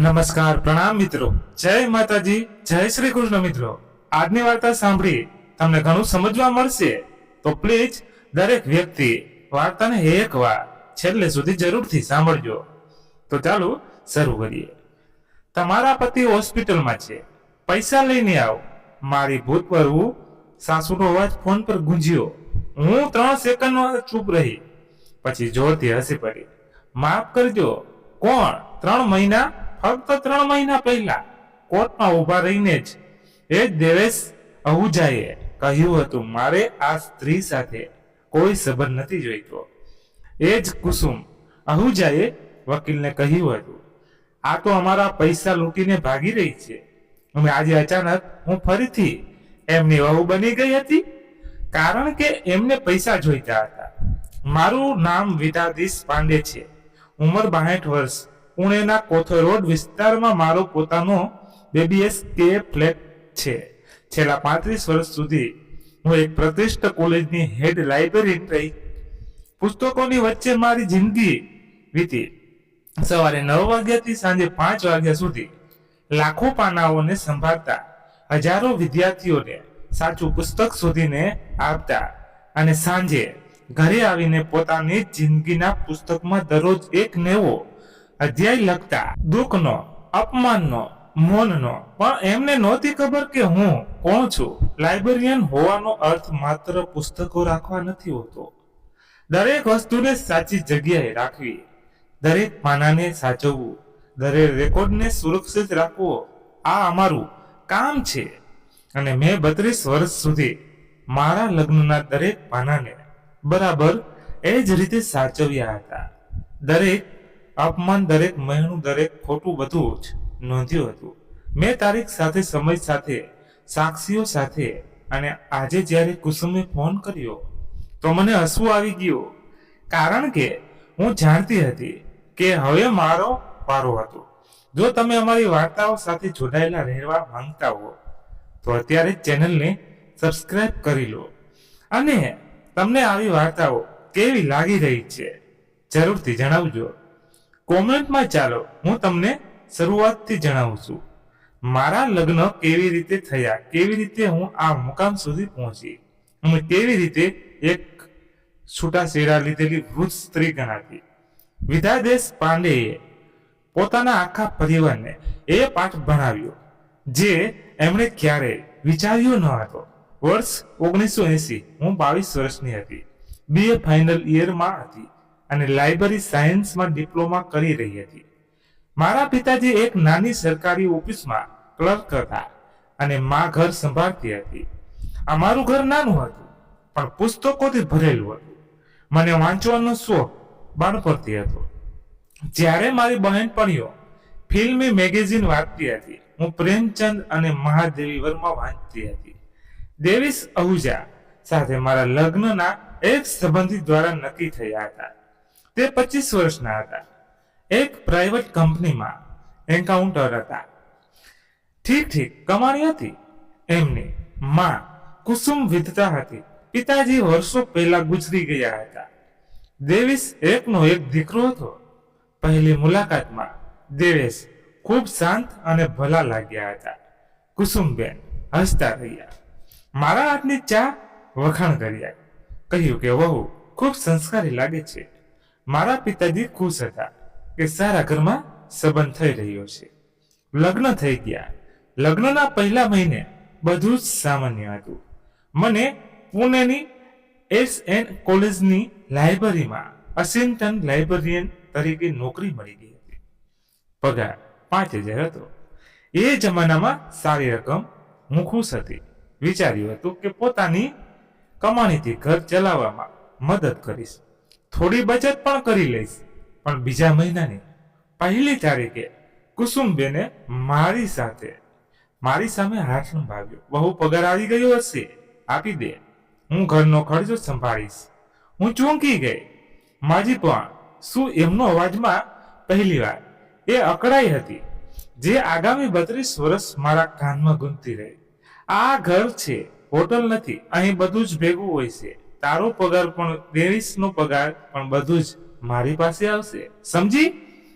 નમસ્કાર, પ્રણામ મિત્રો, જય માતાજી, જય શ્રી કૃષ્ણ મિત્રો. આજની વાર્તા સાંભળી તમને ઘણું સમજવા મળશે, તો પ્લીઝ દરેક વ્યક્તિ વાર્તાને એક વાર છેલ્લે સુધી જરૂરથી સાંભળજો. તો ચાલો શરૂ કરીએ. તમારા પતિ હોસ્પિટલમાં છે, પૈસા લઈને આવો. મારી ભૂતપૂર્વ સાસુનો અવાજ ફોન પર ગુંજ્યો. હું 3 સેકન્ડ ચૂપ રહી, પછી જોરથી હસી પડી. માફ કરજો, કોણ? 3 મહિના? ફક્ત 3 મહિના પહેલા કોર્ટમાં ઉભા રહીને જ એ જ દેવેશ અહુજાએ કહ્યું હતું, મારે આ સ્ત્રી સાથે કોઈ સંબંધ નથી જોઈતો. એ જ કુસુમ અહુજાએ વકીલને કહ્યું હતું, આ તો અમારા પૈસા લૂંટીને ભાગી રહી છે. અને આજે અચાનક હું ફરીથી એમની વહુ બની ગઈ હતી, કારણ કે એમને પૈસા જોઈતા હતા. મારું નામ વિદ્યાધીશ પાંડે છે, ઉંમર 62 વર્ષ. પુણેના કોથર રોડ વિસ્તારમાં મારો પોતાનો BBSK ફ્લેટ છે. છેલ્લા 35 વર્ષ સુધી હું એક પ્રતિષ્ઠિત કોલેજની હેડ લાઇબ્રેરિયન રહી. પુસ્તકોની વચ્ચે મારી જિંદગી વીતી. સવારે 9 વાગ્યાથી સાંજે 5 વાગ્યા સુધી લાખો પાનાઓને સંભાળતા, હજારો વિદ્યાર્થીઓને સાચું પુસ્તક શોધીને આપતા, અને સાંજે ઘરે આવીને પોતાની જિંદગીના પુસ્તકમાં દરરોજ એક નવો અધ્યાય લખતા. દુઃખનો, અપમાનનો, મૌનનો. પણ એમને નહોતી ખબર કે હું કોણ છું. લાઇબ્રેરિયન હોવાનો અર્થ માત્ર પુસ્તકો રાખવા નથી હોતો. દરેક વસ્તુને સાચી જગ્યાએ રાખવી, દરેક પાનાને સાચવવું, દરેક રેકોર્ડને સુરક્ષિત રાખવો, આ અમારું કામ છે. અને મેં 32 વર્ષ સુધી મારા લગ્નના દરેક પાનાને બરાબર એ જ રીતે સાચવ્યા હતા. દરેક અપમાન, દરેક મહેણું, દરેક ખોટું, બધું જ નોંધ્યું હતું. મેં તારીખ સાથે, સમય સાથે, સાક્ષીઓ સાથે. અને આજે જ્યારે કુસુમે ફોન કર્યો તો મને હસવું આવી ગયું, કારણ કે હું જાણતી હતી કે હવે મારો વારો હતો. જો તમે અમારી વાર્તાઓ સાથે જોડાયેલા રહેવા માંગતા હો તો અત્યારે ચેનલને સબસ્ક્રાઇબ કરી લો. અને તમને આવી વાર્તાઓ કેવી લાગી રહી છે જરૂરથી જણાવજો કોમેન્ટમાં. ચાલો હું તમને શરૂઆતથી જણાવું છું, મારા લગ્ન કેવી રીતે થયા, કેવી રીતે હું આ મુકામ સુધી પહોંચી, અને કેવી રીતે એક છૂટાછેડા લીધેલી વૃદ્ધ સ્ત્રી ગણાતી વિદ્યાધીશ પાંડેએ પોતાના આખા પરિવારને એ પાઠ ભણાવ્યો જે એમણે ક્યારેય વિચાર્યો ન હતો. વર્ષ 1980, હું 22 વર્ષની હતી, BA ફાઇનલ યરમાં હતી અને લાઇબ્રેરી સાયન્સમાં ડિપ્લોમા કરી રહી હતી. મારા પિતાજી એક નાની સરકારી ઓફિસમાં ક્લર્ક હતા અને મા ઘર સંભાળતી હતી. અમારું ઘર નાનું હતું પણ પુસ્તકોથી ભરેલું હતું. મને વાંચવાનો શોખ બાળપણથી હતો. જ્યારે મારી બહેનપણીઓ ફિલ્મી મેગેઝિન વાંચતી હતી, હું પ્રેમચંદ અને મહાદેવી વર્મા વાંચતી હતી. દેવેશ અહુજા સાથે મારા લગ્નના એક સંબંધી દ્વારા નક્કી થયા હતા. તે 25 વર્ષના હતા, એક પ્રાઇવેટ કંપનીમાં એકાઉન્ટર હતા. ઠીક કમાણી હતી. એમની માં કુસુમ વિધવા હતી. પિતાજી વર્ષો પહેલા ગુજરી ગયા હતા. દેવેશ એકનો એક દીકરો હતો. પહેલી મુલાકાતમાં દેવેશ ખૂબ શાંત અને ભલા લાગ્યા હતા. કુસુમબેન હસતા રહ્યા, મારા હાથની ચા વખાણ કર્યા, કહ્યું કે વહુ ખૂબ સંસ્કારી લાગે છે. મારા પિતાજી ખુશ હતા કે સારા ઘરમાં સંબંધ થઈ રહ્યો છે. લગ્ન થઈ ગયા. લગ્નના પહેલા મહિને બધું જ સામાન્ય હતું. મને પુણેની SN કોલેજની લાઇબ્રેરીમાં અસિસ્ટન્ટ લાઇબ્રેરિયન તરીકે નોકરી મળી ગઈ હતી. પગાર 5000 હતો. એ જમાનામાં સારી રકમ. હું ખુશ હતી. વિચાર્યું હતું કે પોતાની કમાણીથી ઘર ચલાવવામાં મદદ કરીશ, થોડી બચત પણ કરી લઈશ. પણ બીજા મહિનાની 1લી તારીખે કુસુમબેને મારી સામે હાથ લંબાવ્યો. બહુ પગાર આવી ગયો હશે, આપી દે, હું ઘરનો ખર્ચો સંભાળીશ. હું ચોંકી ગઈ. માજી પણ શું એમનો અવાજમાં પહેલીવાર એ અકળાઈ હતી જે આગામી 32 વર્ષ મારા કાનમાં ગુંજતી રહી. આ ઘર છે, હોટલ નથી. અહીં બધું જ ભેગું હોય છે. તારો પગાર પણ, દેવીશનો પગાર પણ, બધું જ મારી પાસે આવશે, સમજી?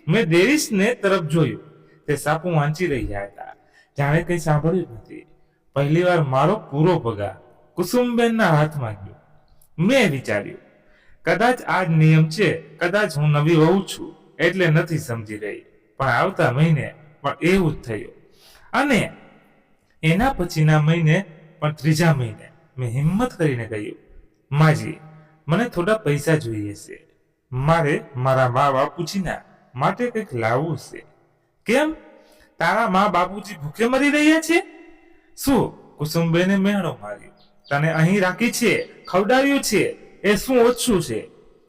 મેં દેવીશને તરફ જોયું. તે સાપુ વાંચી રહ્યા હતા. જાણે કંઈ સાંભળ્યું નથી. પહેલીવાર મારો પૂરો પગાર કુસુમબેનના હાથમાં ગયો. મેં વિચાર્યું, કદાચ આ જ નિયમ છે, કદાચ હું નવી વહુ છું એટલે નથી સમજી રહી. પણ આવતા મહિને પણ એવું જ થયું. અને એના પછીના મહિને પણ ત્રીજા મહિને મેં હિંમત કરીને કહ્યું, માજી, મને થોડા પૈસા જોઈએ છે. મારે મારા મા બાપુજીના માટે કંઈક લાવવું છે. કેમ, તારા મા બાપુજી ભૂખે મરી રહ્યા છે? શું? કુસુમબેને મેણો માર્યો. તને અહીં રાખી છે, ખવડાવ્યું છે, એ શું ઓછું છે?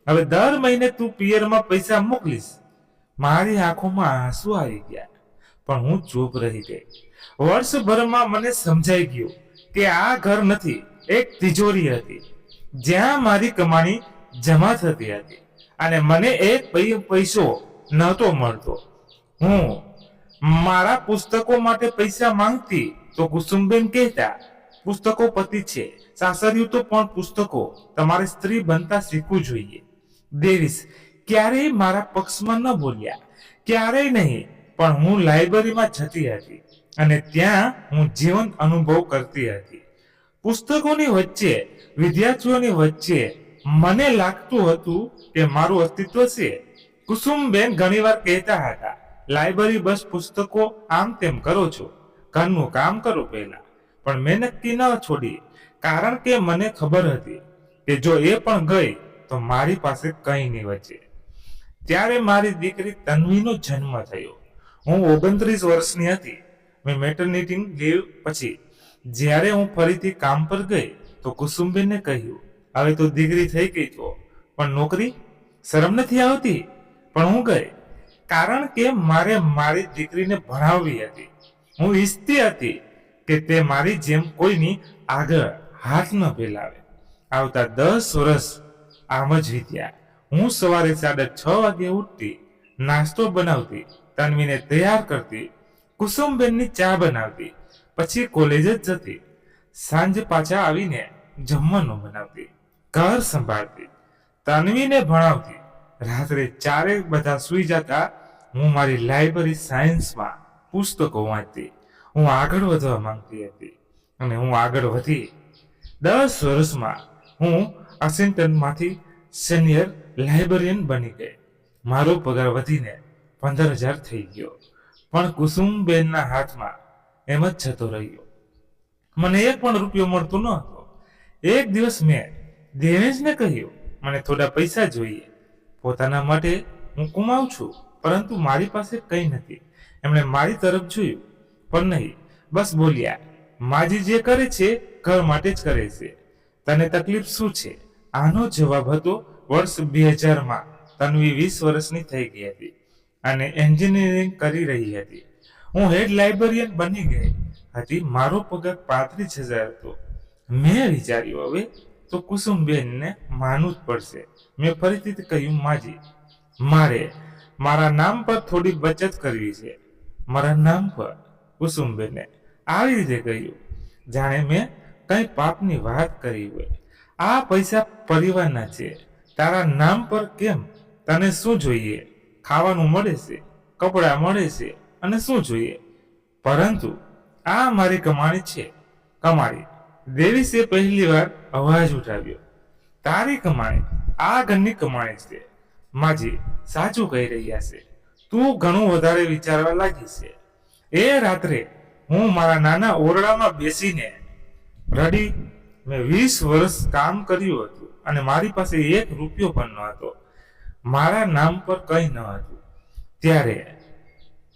હવે દર મહિને તું પિયરમાં પૈસા મોકલીશ. મારી આંખોમાં આંસુ આવી ગયા, પણ હું ચૂપ રહી ગઈ. વર્ષભરમાં મને સમજાઈ ગયું કે આ ઘર નથી, એક તિજોરી હતી જ્યાં મારી કમાણી જમા થતી હતી અને મને એક પૈસો નહોતો મળતો. હું મારા પુસ્તકો માટે પૈસા માંગતી તો કુસુમબેન કહેતા, પુસ્તકો પતિ છે, સાસરિયું તો પણ પુસ્તકો. તમારે સ્ત્રી બનતા શીખવું જોઈએ. દેવીશ ક્યારેય મારા પક્ષમાં ન બોલ્યા, ક્યારેય નહીં. પણ હું લાઇબ્રેરીમાં જતી હતી અને ત્યાં હું જીવંત અનુભવ કરતી હતી. પુસ્તકોની વચ્ચે, વિદ્યાર્થીઓની વચ્ચે મને લાગતું હતું કે મારું અસ્તિત્વ છે. કુસુમબેન ઘણીવાર કહેતા હતા, લાઇબ્રેરી બસ પુસ્તકો આમ તેમ કરો છો, ઘરનું કામ કરો પહેલા. પણ મેં નક્કી ન છોડી, કારણ કે મને ખબર હતી કે જો એ પણ ગઈ તો મારી પાસે કંઈ નહીં વચ્ચે. ત્યારે મારી દીકરી તન્વીનો જન્મ થયો. હું 29 વર્ષની હતી. મેં મેટર્નિટી લીવ પછી જ્યારે હું ફરીથી કામ પર ગઈ તો કુસુમબેનને કહ્યું, હવે તો દીકરી થઈ ગઈ તો પણ નોકરી? શરમ નથી આવતી? પણ હું ગઈ, કારણ કે મારે મારી દીકરીને ભણાવવી હતી. હું ઈચ્છતી હતી કે તે મારી જેમ કોઈની આગળ હાથ ન ફેલાવે. આવતા 10 વર્ષ આમ જ વીત્યા. હું સવારે 6:30 વાગે ઉઠતી, નાસ્તો બનાવતી, તન્વીને તૈયાર કરતી, કુસુમબેનની ચા બનાવતી, પછી કોલેજ જ જતી. સાંજે પાછા આવીને જમવાનું બનાવતી, ઘર સંભાળતી, તન્વીને ભણાવતી. રાત્રે 4 બધા સૂઈ જતા, હું મારી લાઇબ્રેરી સાયન્સમાં પુસ્તકો વાંચતી. હું આગળ વધવા માંગતી હતી અને હું આગળ વધી. 10 વર્ષમાં હું આસિસ્ટન્ટમાંથી સિનિયર લાઇબ્રેરિયન બની ગઈ. મારો પગાર વધીને 15,000 થઈ ગયો. પણ કુસુમબેનના હાથમાં એમ જ જતો રહ્યો. મને એક પણ રૂપિયો મળતો ન હતો. એક દિવસ મેં દેવેશને કહ્યું, મને થોડા પૈસા જોઈએ. પોતાના માટે હું કમાઉં છું, પરંતુ મારી પાસે કંઈ નથી. એમણે મારી તરફ જોયું પણ નહીં, બસ બોલ્યા, માજી જે કરે છે ઘર માટે જ કરે છે, તને તકલીફ શું છે? આનો જવાબ હતો, વર્ષ 2000માં તન્વી 20 વર્ષની થઈ ગઈ હતી અને એન્જિનિયરિંગ કરી રહી હતી. હું હેડ લાઇબ્રેરિયન બની ગઈ હતી. મારો પગાર 35,000 હતો. મેં વિચાર્યું, હવે તો કુસુમબેનને માનવું જ પડશે. મેં ફરીથી કહ્યું, માજી, મારે મારા નામ પર થોડી બચત કરવી છે. મારા નામ પર? કુસુમબેને આવી રીતે કહ્યું, જાણે મેં કંઈ પાપની વાત કરી હોય. આ પૈસા પરિવારના છે, તારા નામ પર કેમ? તને શું જોઈએ? ખાવાનું મળે છે, કપડાં મળે છે, અને શું જોઈએ? પરંતુ આ મારી કમાણી છે. કમાણી? દેવીશે પહેલી વાર અવાજ ઉઠાવ્યો. તારી કમાણી? આ ઘરની કમાણી છે. માજી સાચું કહી રહ્યા છે. તું ઘણું વધારે વિચારવા લાગી છે. એ રાત્રે હું મારા નાના ઓરડામાં બેસીને રડી. મેં 20 વર્ષ કામ કર્યું હતું અને મારી પાસે 1 રૂપિયો પણ ન હતો. મારા નામ પર કંઈ ન હતું. ત્યારે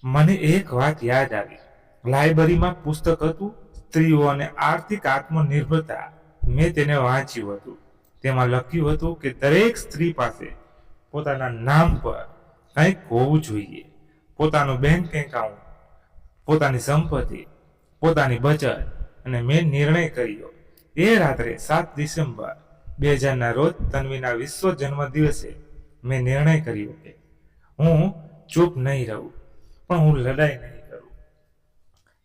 મને એક વાત યાદ આવી. લાઇબ્રેરીમાં પુસ્તક હતું, સ્ત્રીઓ અને આર્થિક આત્મનિર્ભરતા. મેં તેને વાંચ્યું હતું. તેમાં લખ્યું હતું કે દરેક સ્ત્રી પાસે પોતાના નામ પર કંઈક હોવું જોઈએ. પોતાનું બેંક એકાઉન્ટ, પોતાની સંપત્તિ, પોતાની બચત. અને મેં નિર્ણય કર્યો એ રાત્રે 7 ડિસેમ્બર 2000ના રોજ તન્વીના વિશ્વ જન્મ દિવસે મેં નિર્ણય કર્યો કે હું ચૂપ નહીં રહું, પણ હું લડાઈ નહીં કરું.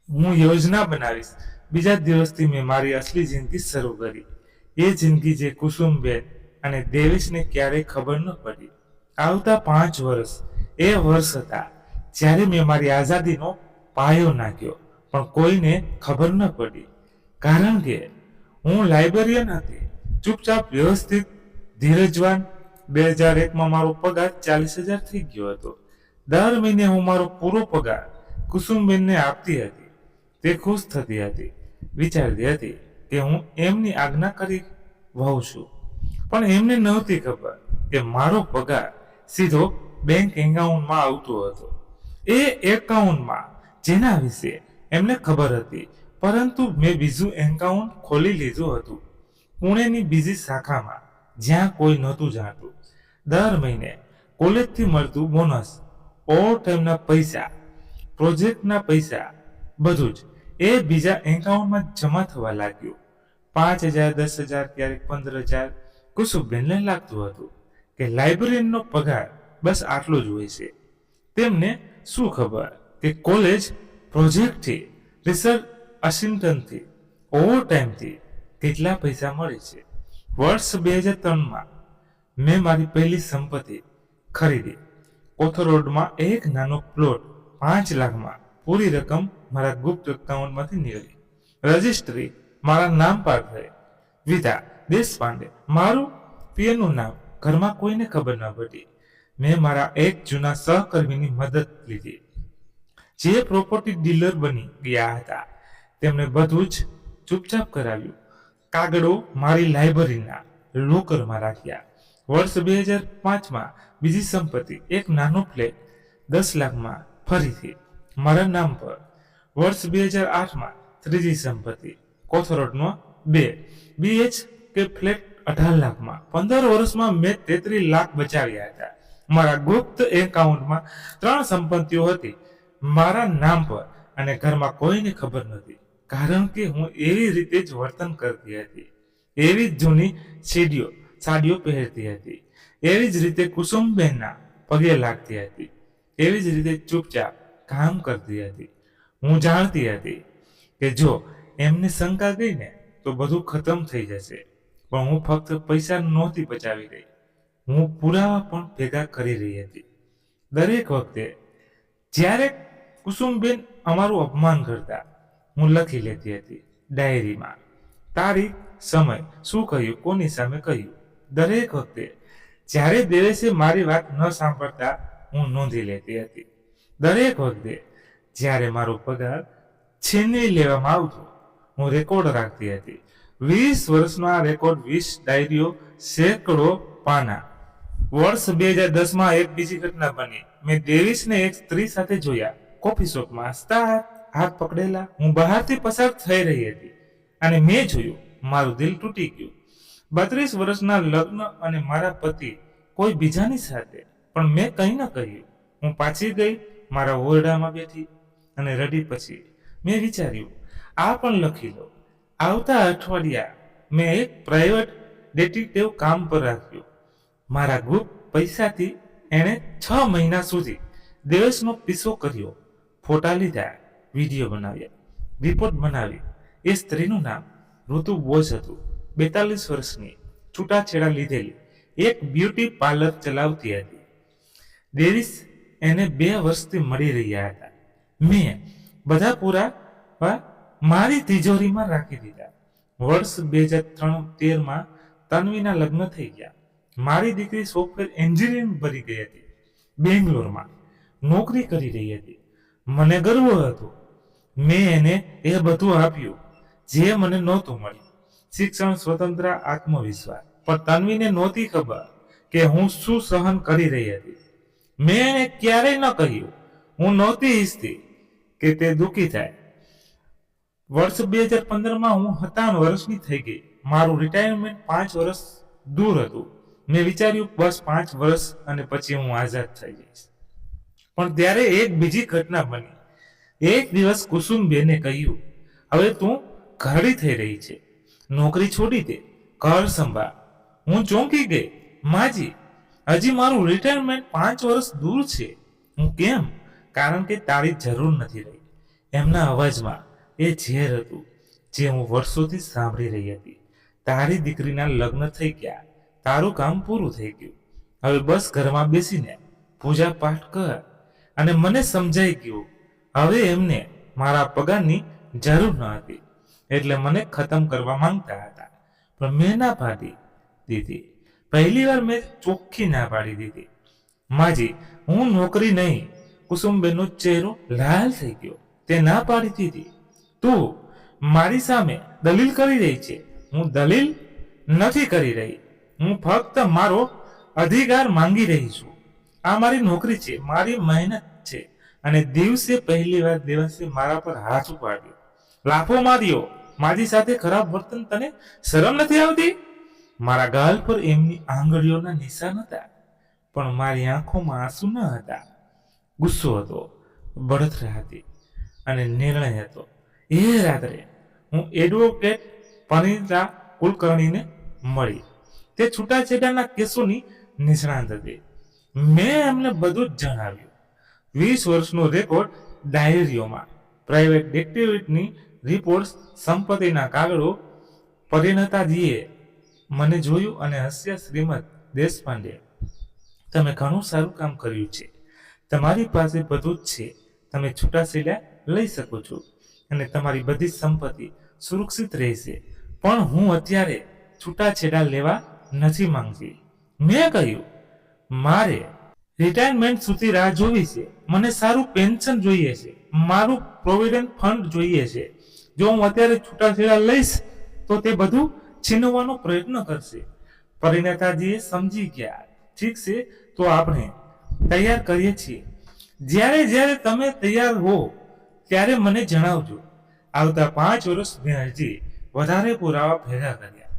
હું યોજના બનાવીશ. બીજા દિવસથી મેં મારી અસલી જિંદગી શરૂ કરી. એ જિંદગી જે કુસુમબેન અને દેવેશને ક્યારેય ખબર ન પડી. આવતા 5 વર્ષ એ વર્ષ હતા જ્યારે મેં મારી આઝાદીનો પાયો નાખ્યો પણ કોઈને ખબર ન પડી, કારણ કે હું લાઇબ્રેરિયન હતી, ચૂપચાપ, વ્યવસ્થિત, ધીરજવાન. 2001માં મારો પગાર 40,000 થઈ ગયો હતો. દર મહિને હું મારો પૂરો પગાર કુસુમબેનને આપતી હતી. તે ખુશ થતી હતી, વિચારતી હતી કે હું એમની આજ્ઞા કરી વહુ છું. પણ એમને નહોતી ખબર કે મારો પગાર સીધો બેંક એકાઉન્ટમાં આવતો હતો. એ એકાઉન્ટમાં જેના વિશે એમને ખબર હતી, પરંતુ મેં બીજું એકાઉન્ટ ખોલી લીધું હતું પુણેની બીજી શાખામાં, જ્યાં કોઈ નહોતું જાણતું. દર મહિને કોલેજથી મળતું બોનસ, ઓવર ટાઈમના પૈસા, પ્રોજેક્ટના પૈસા, બધું જ એ બીજા એકાઉન્ટમાં જમા થવા લાગ્યું. 5,000, 10,000, ક્યારેક 15,000. કુસુમબેનને લાગતું હતું કે લાઇબ્રેરીનો પગાર બસ આટલો જ હોય છે. તેમને શું ખબર કે કોલેજ પ્રોજેક્ટથી, રિસર્ચ અસિસ્ટન્ટથી, ઓવરટાઈમથી કેટલા પૈસા મળે છે. વર્ષ 2003માં મેં મારી પહેલી સંપત્તિ ખરીદી. કોથર રોડમાં એક નાનો પ્લોટ 5 લાખમાં. પૂરી રકમ મારા ગુપ્ત એકાઉન્ટમાંથી નીકળી. રજિસ્ટ્રી મારા નામ પર થઈ. વિધા દેશપાંડે મારું પિયરનું નામ. ઘરમાં કોઈને ખબર ન પડી. મેં મારા એક જૂના સહકર્મીની મદદ લીધી, જે પ્રોપર્ટી ડીલર બની ગયા હતા. તેમણે બધું જ ચૂપચાપ કરાવ્યું. કાગળો મારી લાઇબ્રેરીના લોકરમાં રાખ્યા. વર્ષ 2005માં બીજી સંપત્તિ, એક નાનો ફ્લેટ 10 લાખમાં, ફરીથી મારા નામ પર. વર્ષ 2008માં ત્રીજી સંપત્તિ, કોથરોડનો 2 BHK ફ્લેટ 18 લાખમાં. 15 વર્ષમાં મેં 33 લાખ બચાવ્યા હતા. મારા ગુપ્ત એકાઉન્ટમાં 3 સંપત્તિઓ હતી મારા નામ પર, અને ઘરમાં કોઈને ખબર નથી, કારણ કે હું એવી રીતે જ વર્તન કરતી હતી. એવી જ જૂની સાડીઓ પહેરતી હતી. એવી જ રીતે કુસુમબેનના પગે લાગતી હતી. એવી જ રીતે ચૂપચાપ કામ કરતી હતી. હું જાણતી હતી કે જો એમને શંકા ગઈ ને તો બધું ખતમ થઈ જશે. પણ હું ફક્ત પૈસા નહોતી બચાવી રહી, હું પુરાવા પણ ભેગા કરી રહી હતી. દરેક વખતે જ્યારે કુસુમબેન અમારું અપમાન કરતા, હું લખી લેતી હતી ડાયરીમાં. તારીખ, સમય, શું કહ્યું, કોની સામે કહ્યું. દરેક વખતે જ્યારે દેવેશે મારી વાત ન સાંભળતા, હું નોંધી લેતી હતી. દરેક વખતે જ્યારે મારો પગાર છીનવી લેવામાં આવતો, હું રેકોર્ડ રાખતી હતી. 20 વર્ષનો આ રેકોર્ડ, 20 ડાયરીઓ, સેંકડો પાના. વર્ષ 2010માં એક બીજી ઘટના બની. મેં ડેવિસને એક સ્ત્રી સાથે જોયા, કોફી શોપમાં. હસતા હાથ પકડેલા. હું બહારથી પસાર થઈ રહી હતી અને મેં જોયું. મારું દિલ તૂટી ગયું. 32 વર્ષના લગ્ન અને મારા પતિ કોઈ બીજાની સાથે, પણ મેં કંઈ ન કહ્યું. હું પાછી ગઈ, મારા ઓરડામાં બેઠી અને રડી. પછી મેં વિચાર્યું, આ પણ લખી લો. આવતા અઠવાડિયા મેં એક પ્રાઇવેટ ડિટેક્ટિવ કામ પર રાખ્યું. મારા ગુપ્ત પૈસાથી એણે 6 મહિના સુધી દેવેશનો પીછો કર્યો. ફોટા લીધા, વિડીયો બનાવ્યા, રિપોર્ટ બનાવી. એ સ્ત્રીનું નામ ઋતુ બોઝ હતું. 42 વર્ષની, છૂટાછેડા લીધેલી, એક બ્યુટી પાર્લર ચલાવતી હતી. ડેવિસ એને 2 વર્ષથી મળી રહ્યા હતા. મેં બધા પુરાવા મારી તિજોરીમાં રાખી દીધા. વર્ષ 2013માં તન્વીના લગ્ન થઈ ગયા. મારી દીકરી સોફ્ટવેર એન્જિનિયરિંગ ભરી ગઈ હતી. બેંગ્લોરમાં નોકરી કરી રહી હતી. મને ગર્વ હતો. મેં એને એ બધું આપ્યું જે મને નહોતું મળ્યું. શિક્ષણ, સ્વતંત્ર, આત્મવિશ્વાસ. પણ તન્વીને નહોતી ખબર કે હું શું સહન કરી રહી હતી. મેં એને ક્યારેય ન કહ્યું. હું નહોતી ઈચ્છતી કે તે દુઃખી થાય. વર્ષ 2015માં હું 57 વર્ષની થઈ ગઈ. મારું રિટાયરમેન્ટ 5 વર્ષ દૂર હતું. મેં વિચાર્યું, બસ 5 વર્ષ અને પછી હું આઝાદ થઈ જઈશ. પણ ત્યારે એક બીજી ઘટના બની. એક દિવસ કુસુમબેને કહ્યું, હવે તું ઘરડી થઈ રહી છે, નોકરી છોડી દે, ઘર સંભાળ. હું ચોંકી ગઈ. માજી, હજી મારું રિટાયરમેન્ટ 5 વર્ષ દૂર છે. હું કેમ? કારણ કે તારી જરૂર નથી રહી. એમના અવાજમાં એ ઝેર હતું જે હું વર્ષોથી સાંભળી રહી હતી. તારી દીકરીના લગ્ન થઈ ગયા, તારું કામ પૂરું થઈ ગયું. હવે બસ ઘરમાં બેસીને પૂજા પાઠ કર. અને મને સમજાઈ ગયું હવે એમને મારા પગારની જરૂર ન હતી, એટલે મને ખતમ કરવા માંગતા હતા. પણ મેં ના પાડી દીધી. પહેલી વાર મેં ચોખ્ખી ના પાડી દીધી. માજી, હું નોકરી નહીં. કુસુમબેનનો ચહેરો લાલ થઈ ગયો. તે ના પાડી દીધી. તું મારી સામે દલીલ કરી રહી છે. હું દલીલ નથી કરી રહી. હું ફક્ત મારો અધિકાર માંગી રહી છું. આ મારી નોકરી છે, મારી મહેનત છે. અને દિવસે પહેલી વાર દેવાસે મારા પર હાથ ઉપાડ્યો, લાફો માર્યો. મારી સાથે ખરાબ વર્તન તને શરમ નથી આવતી? મારા ગાલ પર એમની આંગળીઓના નિશાન હતા, પણ મારી આંખોમાં આંસુ ન હતા. ગુસ્સો હતો, બળતરા હતી અને નિર્ણય હતો. એ રાત્રે હું એડવોકેટ પરિણીતા કુલકર્ણીને મળી. તે છૂટાછેડાના કેસોની નિષ્ણાંત હતી. મેં એમને બધું જ જણાવ્યું. 20 વર્ષનો રેકોર્ડ ડાયરીઓમાં, પ્રાઇવેટ ડિટેક્ટિવની રિપોર્ટ્સ, સંપત્તિના કાગળો. પરિણીતાજીએ મને જોયું અને હસ્યા. શ્રીમદ દેશપાંડે, તમે ઘણું સારું કામ કર્યું છે. તમારી પાસે બધું જ છે. તમે છૂટાછેડા લઈ શકો છો અને તમારી બધી સંપત્તિ સુરક્ષિત રહેશે. પણ હું અત્યારે છૂટાછેડા લેવા નથી માંગતી. મેં કહ્યું, મારે રિટાયરમેન્ટ સુધી રાહ જોવી છે. મને સારું પેન્શન જોઈએ છે. મારું પ્રોવિડન્ટ ફંડ જોઈએ છે. જો હું અત્યારે છૂટાછેડા લઈશ તો તે બધું છીનવવાનો પ્રયત્ન કરશે. પરિણીતાજીએ સમજી ગયા. ઠીક છે, તો આપણે તૈયાર કરીએ છીએ. જ્યારે જ્યારે તમે તૈયાર હો ત્યારે મને જણાવજો. આવતા 5 વર્ષ મેં હજી વધારે પુરાવા ભેગા કર્યા,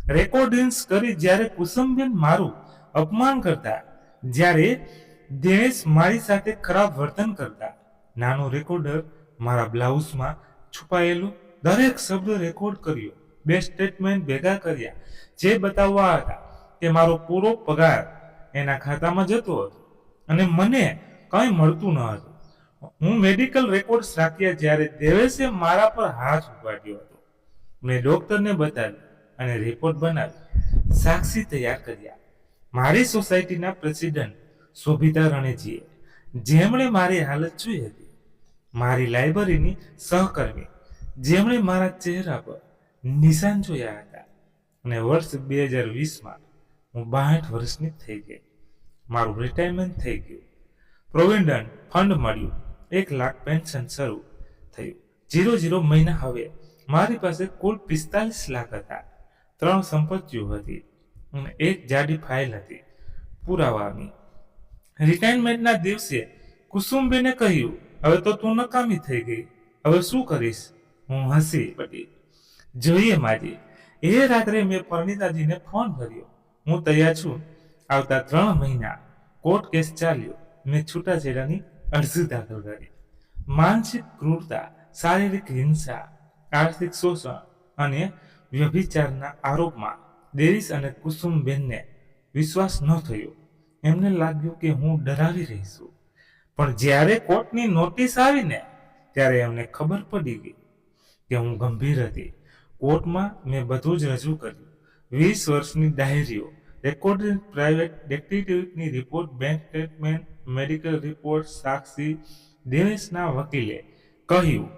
રેકોર્ડિંગ્સ કરી. જ્યારે કુસુમબેન મારું અપમાન કરતા, જ્યારે દિનેશ મારી સાથે ખરાબ વર્તન કરતા, નાનો રેકોર્ડર મારા બ્લાઉઝમાં છુપાયેલું દરેક શબ્દ રેકોર્ડ કર્યો. 2 સ્ટેટમેન્ટ ભેગા કર્યા જે બતાવવા હતા કે મારો પૂરો પગાર એના ખાતામાં જતો હતો અને મને કંઈ મળતું ન હતું. હું મેડિકલ રેકોર્ડ્સ રાખ્યા. જ્યારે દેવેશે મારા પર હાથ ઉપાડ્યો હતો, મેં ડોક્ટરને બતાવ્યું અને રિપોર્ટ બનાવી, સાક્ષી તૈયાર કર્યા. મારી સોસાયટીના પ્રેસિડેન્ટ શોભિતા રણેજીએ, જેમણે મારી હાલત જોઈ હતી. મારી લાઇબ્રેરીની સહકર્મી, જેમણે મારા ચહેરા પર નિશાન જોયા હતા. અને વર્ષ 2020માં હું 62 વર્ષની થઈ ગઈ. મારું રિટાયરમેન્ટ થઈ ગયું. પ્રોવિડન્ટ ફંડ મળ્યું. 1 લાખ પેન્શન શરૂ થયું. 0 મહિના. હવે મારી પાસે કુલ 45 લાખ હતા. 3 સંપત્તિઓ હતી અને 1 જાડી ફાઇલ હતી પુરાવાની. રિટાયરમેન્ટના દિવસે કુસુમબેને કહ્યું, હવે તો તું નકામી થઈ ગઈ, હવે શું કરીશ? હું હસી પડી. જોઈએ માજી. એ રાત્રે મેં પરિણીતાજીને ફોન કર્યો. હું તૈયાર છું. આવતા 3 મહિના કોર્ટ કેસ ચાલ્યો. મેં છૂટાછેડાની અરજી દાખલ કરી. માનસિક ક્રૂરતા, શારીરિક હિંસા, આર્થિક શોષણ અને વ્યભિચારના આરોપમાં દેવીશ અને કુસુમબેનને વિશ્વાસ ન થયો. એમને લાગ્યું કે હું ડરાવી રહી છું. પણ જ્યારે કોર્ટની નોટિસ આવીને ત્યારે એમને ખબર પડી ગઈ કે હું ગંભીર હતી. કોર્ટમાં મેં બધું જ રજૂ કર્યું. 20 વર્ષની ડાયરીઓ, રેકોર્ડેડ પ્રાઇવેટ ડિટેક્ટિવની report, bank statement, medical report, સાક્ષી. દેવેશના વકીલે કહ્યું,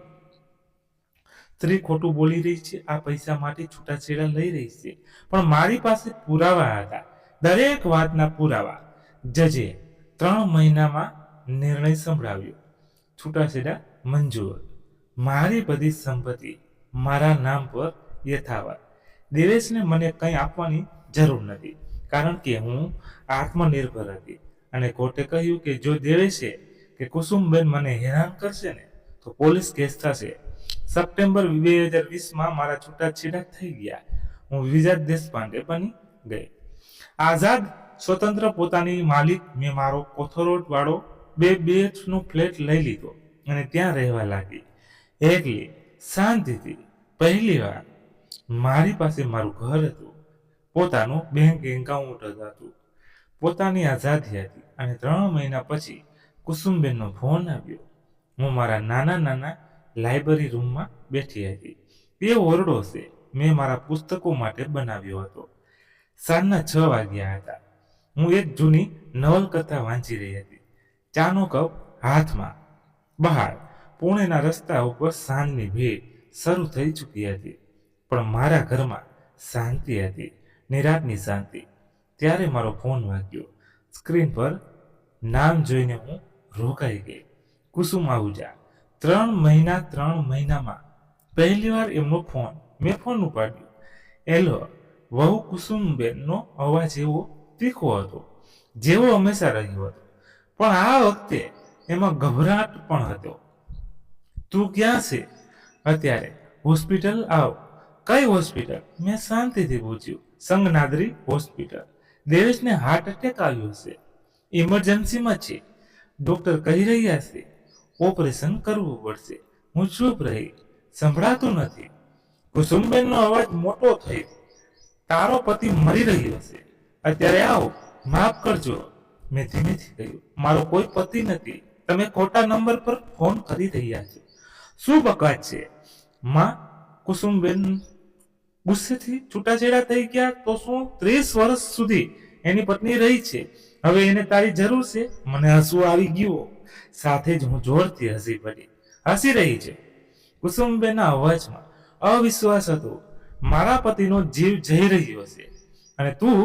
સ્ત્રી ખોટું બોલી રહી છે. આ પૈસા માટે છૂટાછેડા લઈ રહી છે. પણ મારી પાસે પુરાવા હતા, દરેક વાતના પુરાવા. જજે 3 મહિનામાં નિર્ણય સંભળાવ્યો. છૂટાછેડા મંજૂર. મારી બધી સંપત્તિ મારા નામ પર યથાવત. દેવેશને મને કંઈ આપવાની જરૂર નથી, કારણ કે હું આત્મનિર્ભર હતી. અને કોર્ટે કહ્યું કે જો દેવેશે કે કુસુમબેન મને હેરાન કરશે ને તો પોલીસ કેસ થશે. સપ્ટેમ્બર 2020માં મારા છૂટાછેડા થઈ ગયા. હું વિજય દેશપાંડે બની ગઈ. આઝાદ, સ્વતંત્ર, પોતાની માલિક. મેં મારો કોથરોડ વાળો 2 BHનો ફ્લેટ લઈ લીધો અને ત્યાં રહેવા લાગી, એકલી, શાંતિથી. પહેલી વાર મારી પાસે મારું ઘર હતું, પોતાનું બેંક એકાઉન્ટ હતું, પોતાની આઝાદી હતી. અને 3 મહિના પછી કુસુમબેનનો ફોન આવ્યો. હું મારા નાના લાઇબ્રેરી રૂમમાં બેઠી હતી. તે ઓરડો છે મેં મારા પુસ્તકો માટે બનાવ્યો હતો. સાંજના 6 વાગ્યા હતા. હું એક જૂની નવલકથા વાંચી રહી હતી. ચાનો કપ હાથમાં. બહાર પુણેના રસ્તા ઉપર સાંજની ભીડ શરૂ થઈ ચૂકી હતી, પણ મારા ઘરમાં શાંતિ હતી, નિરાંતની શાંતિ. ત્યારે મારો ફોન વાગ્યો. સ્ક્રીન પર નામ જોઈને હું રોકાઈ ગઈ. કુસુમ આહુજા. 3 મહિનામાં પહેલીવાર એમનો ફોન. મેં ફોન ઉપાડ્યો. એલો. વહુ કુસુમબેનનો અવાજ એવો તીખો હતો, જેવો હંમેશા રહ્યો હતો, પણ આ વખતે એમાં ગભરાટ પણ હતો. તું ક્યાં છે? અત્યારે. હોસ્પિટલ આવ. કઈ હોસ્પિટલ? મેં શાંતિથી પૂછ્યું. સંગનાદરી હોસ્પિટલ. દેવેશને હાર્ટ એટેક આવ્યો છે, ઇમરજન્સીમાં છે. ડોક્ટર કહી રહ્યા છે ઓપરેશન કરવું પડશે. હું ચૂપ રહી. સંભળાતું નથી. કુસુમબેનનો અવાજ મોટો થયો. તારો પતિ મરી રહ્યો છે, અત્યારે આવો. માફ કરજો, મેં ધીમેથી કહ્યું. મારો કોઈ પતિ નથી. તમે ખોટા નંબર પર ફોન કરી રહ્યા છો. શું બકવાસ છે માં? કુસુમબેન ગુસ્સેથી છૂટાછેડા થઈ ગયા. તો શું 30 વર્ષ સુધી એની પત્ની રહી છે, હવે એને તારી જરૂર છે? મને હસવું આવી ગયું. સાથે જ હું જોરથી હસી પડી. હસી રહી છે? કુસુમબેનના અવાજમાં અવિશ્વાસ હતો. મારા પતિનો જીવ જઈ રહ્યો છે અને તું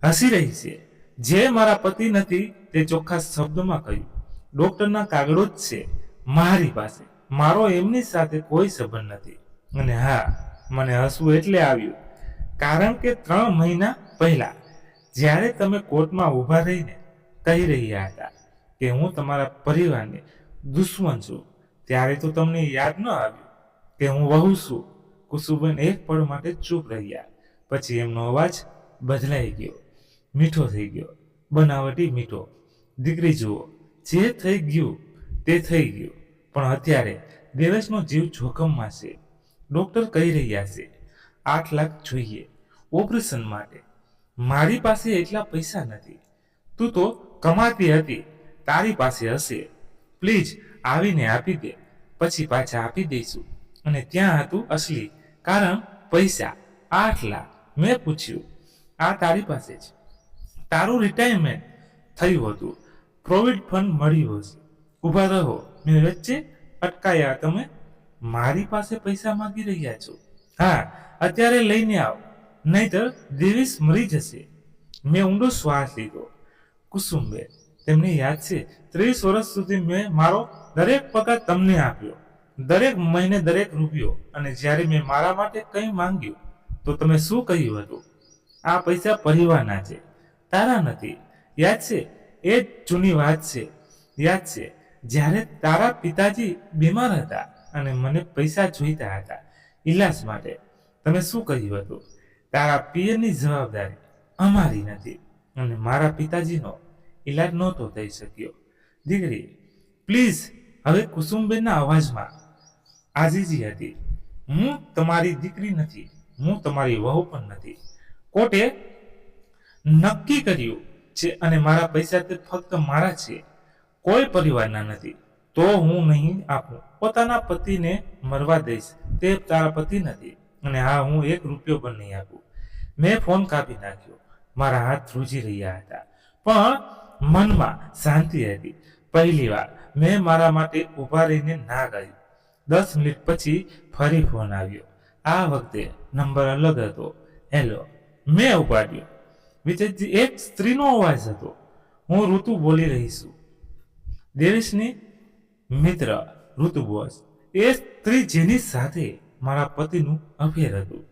હસી રહી છે? જે મારા પતિ નથી તે ચોખ્ખા શબ્દમાં કહ્યું. ડોક્ટરના કાગળો જ છે મારી પાસે. મારો એમની સાથે કોઈ સંબંધ નથી. અને હા, મને હસવું એટલે આવ્યું કારણ કે 3 મહિના પહેલા જ્યારે તમે કોર્ટમાં ઊભા રહીને કહી રહ્યા હતા કે હું તમારા પરિવારની દુશ્મન છું, ત્યારે તો તમને યાદ ન આવ્યું કે હું વહુ છું. કુસુમબેન એક પળ માટે ચૂપ રહ્યા. પછી એમનો અવાજ બદલાઈ ગયો, મીઠો થઈ ગયો, બનાવટી મીઠો. દીકરી જુઓ, જે થઈ ગયું તે થઈ ગયું, પણ અત્યારે દેવેશનો જીવ જોખમમાં છે. ડોક્ટર કહી રહ્યા છે 8 લાખ જોઈએ ઓપરેશન માટે. મારી પાસે એટલા પૈસા નથી. તું તો કમાતી હતી, તારી પાસે હશે. પ્લીઝ આવીને આપી દે, પછી પાછા આપી દઈશું. અને ત્યાં હતું અસલી કારણ, પૈસા 8 લાખ. મેં પૂછ્યું, આ તારી પાસે છે? તારું રિટાયરમેન્ટ થયું હતું, પ્રોવિડન્ટ ફંડ મળ્યું હશે. ઊભા રહો, મેં વચ્ચે અટકાયા. તમે મારી પાસે પૈસા માંગી રહ્યા છો? હા, અત્યારે લઈને આવ, નહીતર દેવેશ મરી જશે. મેં ઊંડો શ્વાસ લીધો. કુસુમબેન, તેમને યાદ છે 30 વર્ષ સુધી મેં મારો દરેક પગાર તમને આપ્યો, દરેક મહિને દરેક રૂપિયો. અને જ્યારે મેં મારા માટે કંઈ માંગ્યું તો તમે શું કહ્યું હતું? આ પૈસા પરિવારના છે, તારા નથી. યાદ છે? એ જ જૂની વાત છે. યાદ છે જ્યારે તારા પિતાજી બીમાર હતા અને મને પૈસા જોઈતા હતા ઈલાજ માટે? તમે શું કહ્યું હતું? તારા પિયરની જવાબદારી અમારી નથી, અને મારા પિતાજીનો ઈલાજ નહોતો થઈ શક્યો. દીકરી પ્લીઝ. હવે કુસુમબેનના અવાજમાં આજીજી હતી. હું તમારી દીકરી નથી, હું તમારી વહુ પણ નથી. કોર્ટે નક્કી કર્યું છે અને મારા પૈસા તે ફક્ત મારા છે, કોઈ પરિવારના નથી. તો હું નહીં આપું. પોતાના પતિને મરવા દઈશ. તે તારા પતિ નથી. અને હા, હું 1 રૂપિયો પણ નહીં આપું. મેં ફોન કાપી નાખ્યો. મારા હાથ ધ્રુજી રહ્યા હતા, પણ મનમાં શાંતિ હતી. પહેલી વાર મેં મારા માટે ઊભા રહીને ના કહ્યું. 10 મિનિટ પછી ફરી ફોન આવ્યો. આ વખતે નંબર અલગ હતો. હેલો. મેં ઉપાડ્યો. વિજયજી, એક સ્ત્રીનો અવાજ હતો. હું ઋતુ બોલી રહી છું. દેવેશની મિત્ર ઋતુ બોસ. એ સ્ત્રી જેની સાથે મારા પતિનું અફેર હતું.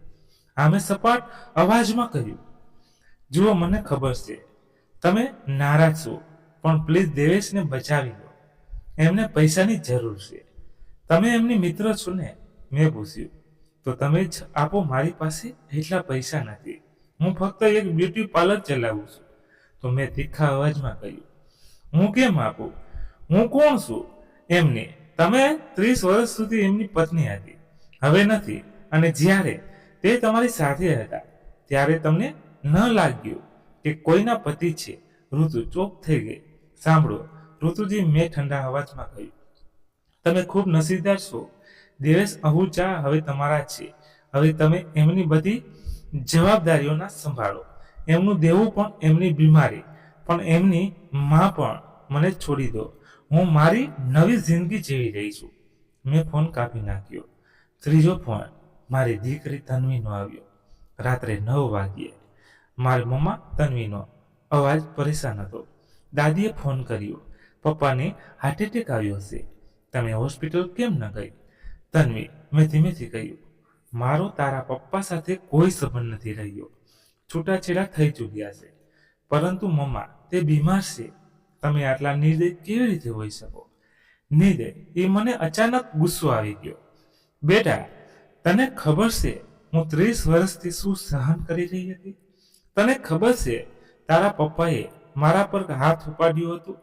આમે સપાટ અવાજમાં કહ્યું, જુઓ, મને ખબર છે તમે નારાજ છો, પણ પ્લીઝ દેવેશને બચાવી લો. એમને પૈસાની જરૂર છે. તમે એમની મિત્ર છો ને? મેં પૂછ્યું. તો તમે જ આપો. મારી પાસે એટલા પૈસા નથી. હું ફક્ત એક બ્યુટી પાર્લર ચલાવું છું. તો મેં તીખા અવાજમાં કહ્યું, હું કેમ આપું? હું કોણ છું એમની? તમે 30 વર્ષ સુધી એમની પત્ની હતી, હવે નથી. અને જ્યારે તે તમારી સાથે હતા ત્યારે તમને ન લાગ્યું કે કોઈના પતિ છે? ઋતુ ચોક થઈ ગઈ. સાંભળો ઋતુજી, મેં ઠંડા અવાજમાં કહ્યું, તમે ખૂબ નસીબદાર છો. દેવેશ આહુજા હવે તમારા છે. હવે તમે એમની બધી જવાબદારીઓના સંભાળો. એમનું દેવું પણ, એમની બીમારી પણ, એમની માં પણ. મને છોડી દો. હું મારી નવી જિંદગી જીવી રહી છું. મેં ફોન કાપી નાખ્યો. ત્રીજો ફોન મારી દીકરી તન્વીનો આવ્યો. રાત્રે 9 વાગ્યે. મારી મમ્મા તન્વીનો અવાજ પરેશાન હતો. દાદીએ ફોન કર્યો. પપ્પાને હાર્ટ એટેક આવ્યો હશે. તમે હોસ્પિટલ કેમ ન ગઈ? તન્વી, મેં ધીમેથી કહ્યું, મારો તારા પપ્પા સાથે કોઈ સંબંધ નથી રહ્યો. છૂટાછેડા થઈ ચૂક્યા છે. પરંતુ મમ્મા, તે બીમાર છે. તમે આટલા નિર્દય કેવી રીતે હોઈ શકો? નિર્દય, એ મને અચાનક ગુસ્સો આવી ગયો. બેટા, તને ખબર છે હું 30 વર્ષથી શું સહન કરી રહી હતી? તને ખબર છે તારા પપ્પાએ મારા પર હાથ ઉપાડ્યો હતો?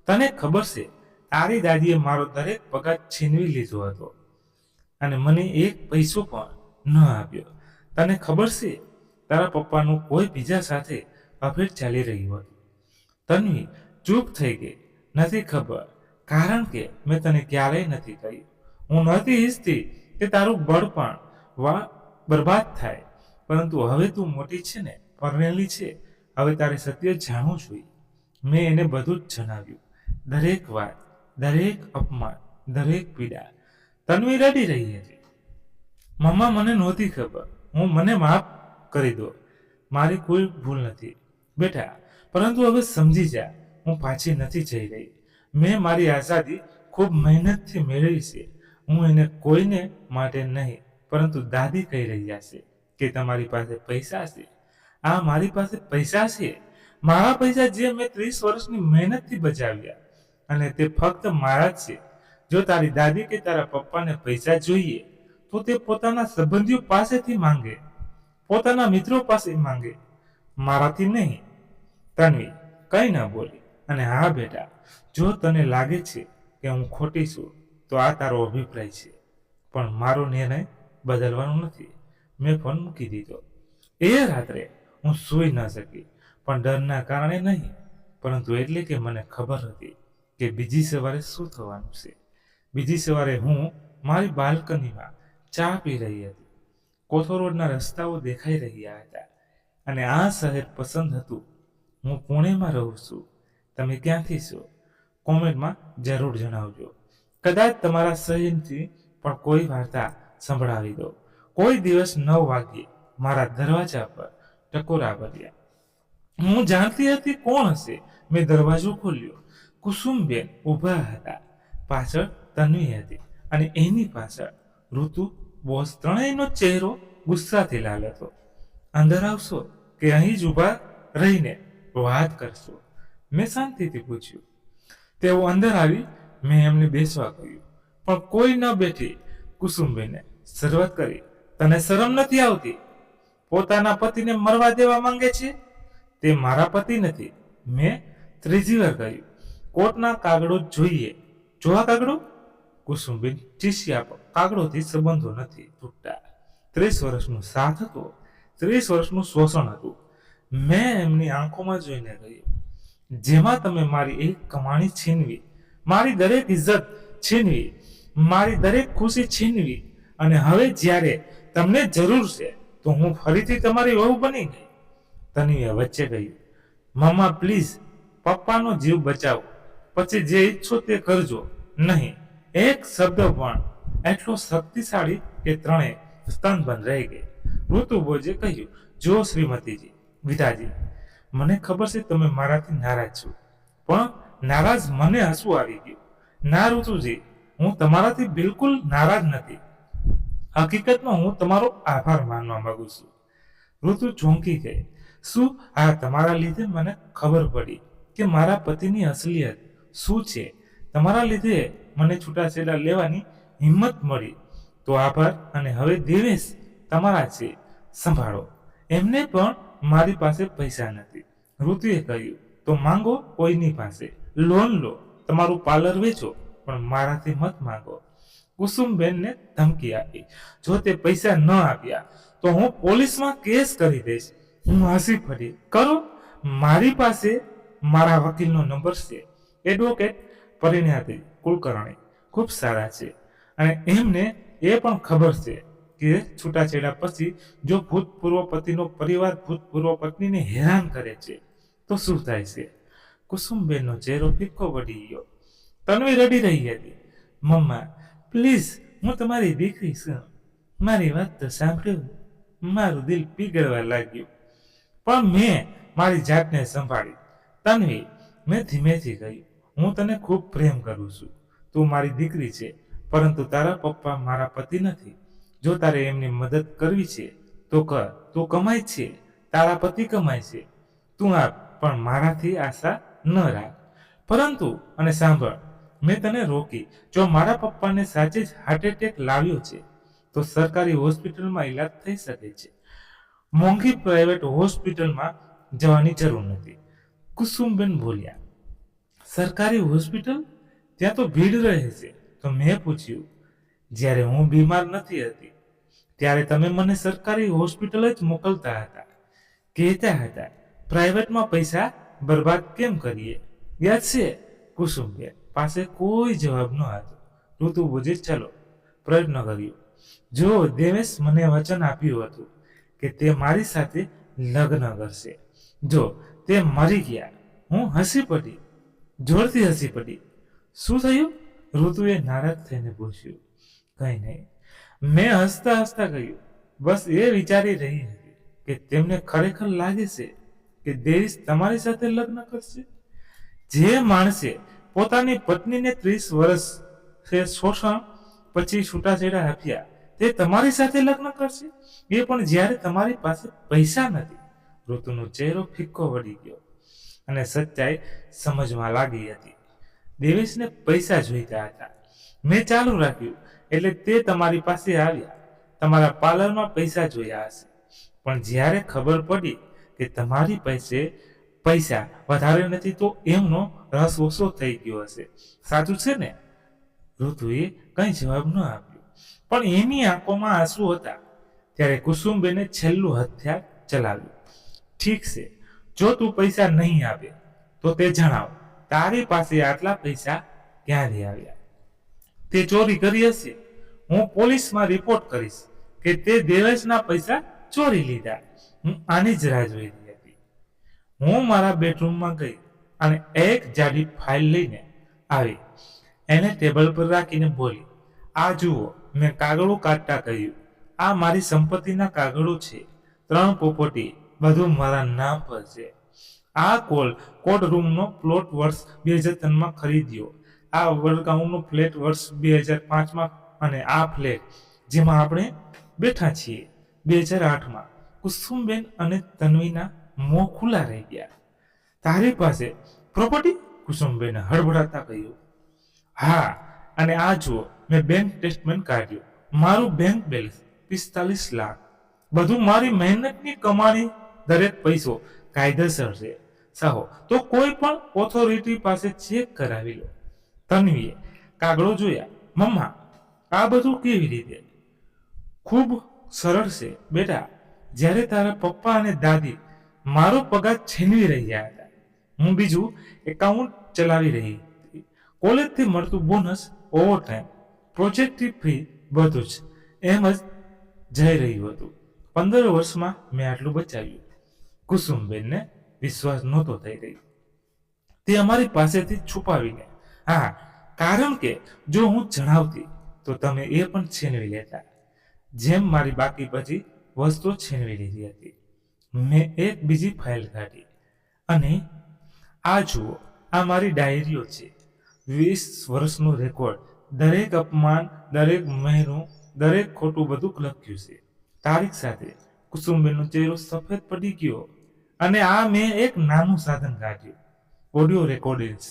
તને ખબર છે તારી દાદીએ મારો દરેક પગાર છીનવી લીધો હતો અને મને એક પૈસો પણ ન આપ્યો? તને ખબર છે તારા પપ્પાનું કોઈ બીજા સાથે અફેર ચાલી રહ્યું હતું? તન્વી ચૂપ થઈ ગઈ. નથી ખબર, કારણ કે મેં તને ક્યારેય નથી કહ્યું. હું નથી ઈચ્છતી કે તારું બળપણ બરબાદ થાય, પરંતુ હવે તું મોટી છે ને, પરણેલી છે. હવે તારે સત્ય જાણવું જોઈએ. મેં એને બધું જ જણાવ્યું. દરેક વાત, દરેક અપમાન, દરેક પીડા. તન્વી રડી રહી હતી. મમ્મા, મને નહોતી ખબર. મને માફ કરી દો. મારી કોઈ ભૂલ નથી બેટા, પરંતુ હવે સમજી જા, હું પાછી નથી જઈ રહી. મેં મારી આઝાદી ખૂબ મહેનતથી મેળવી છે. હું એને કોઈને માટે નહીં, પરંતુ દાદી કહી રહ્યા છે કે તમારી પાસે પૈસા છે. આ મારી પાસે પૈસા છે. મારા પૈસા જે મેં 30 વર્ષની મહેનતથી બચાવ્યા, અને તે ફક્ત મારા જ છે. જો તારી દાદી કે તારા પપ્પાને પૈસા જોઈએ તો તે પોતાના સંબંધીઓ પાસેથી માંગે, પોતાના મિત્રો પાસે માંગે, મારાથી નહીં. તન્વી કંઈ ન બોલી. અને હા બેટા, જો તને લાગે છે કે હું ખોટી છું તો આ તારો અભિપ્રાય છે, પણ મારો નિર્ણય બદલવાનો નથી. મેં ફોન મૂકી દીધો. એ રાત્રે હું સૂઈ ન શકી, પણ ડરના કારણે નહીં, પરંતુ એટલે કે મને ખબર હતી કે બીજી સવારે શું થવાનું છે. બીજી સવારે હું મારી બાલ્કનીમાં ચા પી રહી હતી. કોથોરોડના રસ્તાઓ દેખાઈ રહ્યા હતા અને આ શહેર પસંદ હતું. હું પુણેમાં રહું છું. તમે ક્યાંથી છો? કોમેન્ટમાં જરૂર જણાવજો. કદાચ તમારા શહેરથી પણ કોઈ વાર્તા સંભળાવી દો. કોઈ દિવસ 9 વાગ્યે મારા દરવાજા પર ટકોરા ભર્યા. હું જાણતી હતી કોણ હશે. મેં દરવાજો ખોલ્યો. કુસુમબેન ઊભા હતા. પાછળ તન્વી હતી અને એની પાછળ ઋતુ. બોસ ત્રણેયનો ચહેરો ગુસ્સાથી લાલ હતો. અંદર આવશો કે અહીં જ ઊભા રહીને વાત કરશો? મેં શાંતિથી પૂછ્યું. તેઓ અંદર આવી. મેં એમને બેસવા કહ્યું, પણ કોઈ ન બેઠી. કુસુમબેને શરૂઆત કરી. તને શરમ નથી આવતી? પોતાના પતિને મરવા દેવા માંગે છે? તે મારા પતિ નથી. મેં ત્રીજી વાર કહ્યું. કોર્ટના કાગળો જોઈએ. જોવા કાગળો? કુસુમબેન ચીસ્યા. કાગળોથી સંબંધો નથી તૂટતા. 30 વર્ષનો સાથ હતો, 30 વર્ષનું શોષણ હતું. મેં એમની આંખોમાં જોઈને કહ્યું, જેમાં તમે મારી એક કમાણી છીનવી, મારી દરેક ઇજ્જત છીનવી, મારી દરેક ખુશી છીનવી, અને હવે જ્યારે તમને જરૂર છે તો હું ફરીથી તમારી વહુ બની ગઈ. તન્વીએ વચ્ચે કહ્યું, મમ્મા પ્લીઝ, પપ્પાનો જીવ બચાવો. પછી જે ઈચ્છો તે કરજો. નહીં. એક શબ્દ પણ એટલો શક્તિશાળી કે ત્રણેય સ્તનબંધ રહી ગઈ. ઋતુબોજે કહ્યું, જો શ્રીમતીજી, વિધાજી, મને ખબર છે તમે મારાથી નારાજ છો, પણ નારાજ મને હસવું આવી ગયું. ના ઋતુજી, હું તમારાથી બિલકુલ નારાજ નથી. હકીકતમાં હું તમારો આભાર માનવા માંગુ છું. ઋતુ ચોંકી ગઈ. શું આ તમારા લીધે મને ખબર પડી કે મારા પતિની અસલિયત શું છે? તમારા લીધે મને છૂટાછેડા લેવાની હિંમત મળી. તો આભાર. અને હવે દેવેશ તમારા છે, સંભાળો. એમને પણ મારી પાસે પૈસા નથી. ઋતુએ કહ્યું, તો માંગો કોઈની પાસે, લોન લો, તમારું પાર્લર વેચો, પણ મારાથી મત માંગો. કુસુમબેનને ધમકી આપી, જો તે પૈસા ન આપ્યા તો હું પોલીસમાં કેસ કરી દઈશ. હું હસી પડી. કરો, મારી પાસે મારા વકીલનો નંબર છે. એડવોકેટ પરિણ્યાતી કુલકર્ણી ખૂબ સારા છે, અને એમને એ પણ ખબર છે કે છૂટાછેડા પછી જો ભૂતપૂર્વ પતિનો પરિવાર ભૂતપૂર્વ પત્નીને હેરાન કરે છે તો શું થાય છે. કુસુમબેનનો ચહેરો ફિક્કો પડી ગયો. તન્વી રડી રહી હતી. મમ્મા પ્લીઝ, હું તમારી દીકરી છું, મારી વાત તો સાંભળ્યું. મારું દિલ પીગળવા લાગ્યું, પણ મેં મારી જાતને સંભાળી. તન્વી, મેં ધીમેથી કહ્યું, હું તને ખૂબ પ્રેમ કરું છું. તું મારી દીકરી છે, પરંતુ તારા પપ્પા મારા પતિ નથી. જો તારે એમની મદદ કરવી છે તો કર. તું કમાય છે, તારા પતિ કમાય છે. તું આપ, પણ મારાથી આશા ન રાખ. પરંતુ અને સાંભળ, મેં તને રોકી. જો મારા પપ્પાને સાચે જ હાર્ટ એટેક લાવ્યો છે તો સરકારી હોસ્પિટલમાં ઈલાજ થઈ શકે છે. મોંઘી પ્રાઇવેટ હોસ્પિટલમાં જવાની જરૂર નથી. કુસુમબેન બોલ્યા. સરકારી હોસ્પિટલ? ત્યાં તો ભીડ રહે છે. તો મેં પૂછ્યું, જ્યારે હું બીમાર નથી હતી ત્યારે તમે મને સરકારી હોસ્પિટલ જ મોકલતા હતા. કહેતા હતા પ્રાઇવેટમાં પૈસા બરબાદ કેમ કરીએ. યાદ છે? કુસુમબેન પાસે કોઈ જવાબ ન હતો. ઋતુ બોલે, ચલો પ્રયત્ન કર્યો. જો દેવેશ મને વચન આપ્યું હતું કે તે મારી સાથે લગ્ન કરશે. જો તે મરી ગયા. હું હસી પડી, જોરથી હસી પડી. શું થયું? ઋતુએ નારાજ થઈને પૂછ્યું. કંઈ નહીં, મેં હસતા હસતા કહ્યું. બસ એ વિચારી રહી હતી કે તેમને ખરેખર લાગે છે કે દેવેશ તમારી સાથે લગ્ન કરશે. જે માણસે પોતાની પત્નીને 30 વર્ષ શોષણ પછી છૂટાછેડા આપ્યા, તે તમારી સાથે લગ્ન કરશે, એ પણ જ્યારે તમારી પાસે પૈસા નથી. ઋતુનો ચહેરો ફિક્કો વળી ગયો અને સચ્ચાઈ સમજમાં લાગી હતી. દેવેશને પૈસા જોઈતા હતા. મેં ચાલુ રાખ્યું એટલે તે તમારી પાસે આવ્યા. તમારા પાર્લરમાં પૈસા જોયા હશે, પણ જ્યારે ખબર પડી કે તમારી પાસે પૈસા વધારે નથી તો એમનો રસ ઓછો થઈ ગયો હશે. સાચું છે ને? ઋતુએ કંઈ જવાબ ન આપ્યો, પણ એની આંખોમાં આંસુ હતા. ત્યારે કુસુમબેને છેલ્લું હથિયાર ચલાવ્યું. ઠીક છે, જો તું પૈસા નહીં આપે તો તે જણાવ, તારી પાસે આટલા પૈસા ક્યાંથી આવ્યા? તે ચોરી કરી હશે. હું પોલીસમાં રિપોર્ટ કરીશ કે તે દેવેશના પૈસા ચોરી લીધા. હું આની જ રાહ જોઈ રહી હતી. હું મારા બેડરૂમમાં ગઈ અને એક જાડી ફાઇલ લઈને આવી. એને ટેબલ પર રાખીને બોલી, આ જુઓ. મેં કાગળો કાઢતા કહ્યું, આ મારી સંપત્તિના કાગળો છે. 3 પ્રોપર્ટી, બધું મારા નામ પર છે. આ કોર્ટ રૂમનો પ્લોટ વર્ષ 2003માં ખરીદ્યો. આ વડગાઉંનો ફ્લેટ વર્ષ 2005માં, અને આ ફ્લેટ જેમાં આપણે બેઠા છીએ 2008માં. કુસુમબેન અને તન્વીના મોં ખુલ્લા રહી ગયા. તારી પાસે પ્રોપર્ટી? કુસુમબેને હડબડાતા કહ્યું. હા, અને આ જુઓ, મેં બેંક સ્ટેટમેન્ટ કાઢ્યું. મારું બેંક બેલેન્સ 45 લાખ. બધું મારી મહેનતની કમાણી. દરેક પૈસો કાયદેસર છે. સાહો તો કોઈ પણ ઓથોરિટી પાસે ચેક કરાવી લો. તન્વીએ કાગળો જોયા. મમ્મા, આ બધું કેવી રીતે? ખૂબ સરળ છે બેટા. જ્યારે તારા પપ્પા અને દાદી મારો પગાર છીનવી રહ્યા હતા, હું બીજું એકાઉન્ટ ચલાવી રહી હતી. કોલેજથી મળતું બોનસ, ઓવરટાઈમ, પ્રોજેક્ટની ફી, બધું જ એમ જ જઈ રહ્યું હતું. 15 વર્ષમાં મેં આટલું બચાવ્યું. કુસુમબેનને વિશ્વાસ નહોતો થઈ રહ્યો. તે અમારી પાસેથી છુપાવીને. હા, કારણ કે જો હું જણાવતી તો તમે એ પણ છીનવી લેતા, જેમ મારી બાકી બધી વસ્તુઓ છીનવી લીધી હતી. મેં એક બીજી ફાઇલ કાઢી અને આ જુઓ, આ મારી ડાયરીઓ છે. 20 વર્ષનું રેકોર્ડ. દરેક અપમાન, દરેક મહિનો, દરેક ખોટું બધું લખ્યું છે, તારીખ સાથે. કુસુમબેનનો ચહેરો સફેદ પડી ગયો. અને આ મેં એક નાનું સાધન કાઢ્યું, ઓડિયો રેકોર્ડિંગ્સ.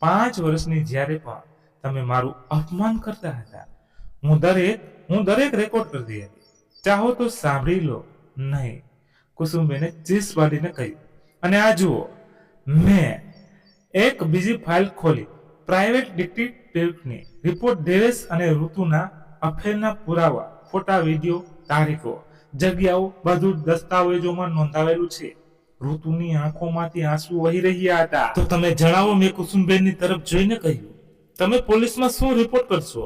5 વર્ષની જ્યારે પણ તમે મારું અપમાન કરતા હતા, હું દરેક રેકોર્ડ કરતી હતી. ચાહો તો સાંભળી લો. નહીં, કુસુમબેને ચીસ પાડીને કહ્યું. અને આ જુઓ, મેં એક બીજી ફાઇલ ખોલી. પ્રાઇવેટ ડિટેક્ટિવની રિપોર્ટ. દેવેશ અને ઋતુના અફેરના પુરાવા, ફોટા, વિડીયો, તારીખો, જગ્યાઓ, બધું દસ્તાવેજોમાં નોંધાવેલું છે. ઋતુની આંખોમાંથી આંસુ વહી રહ્યા હતા. તો તમે જણાવો, મેં કુસુમબેનની તરફ જોઈને કહ્યું. તમે પોલીસમાં શું રિપોર્ટ કરશો?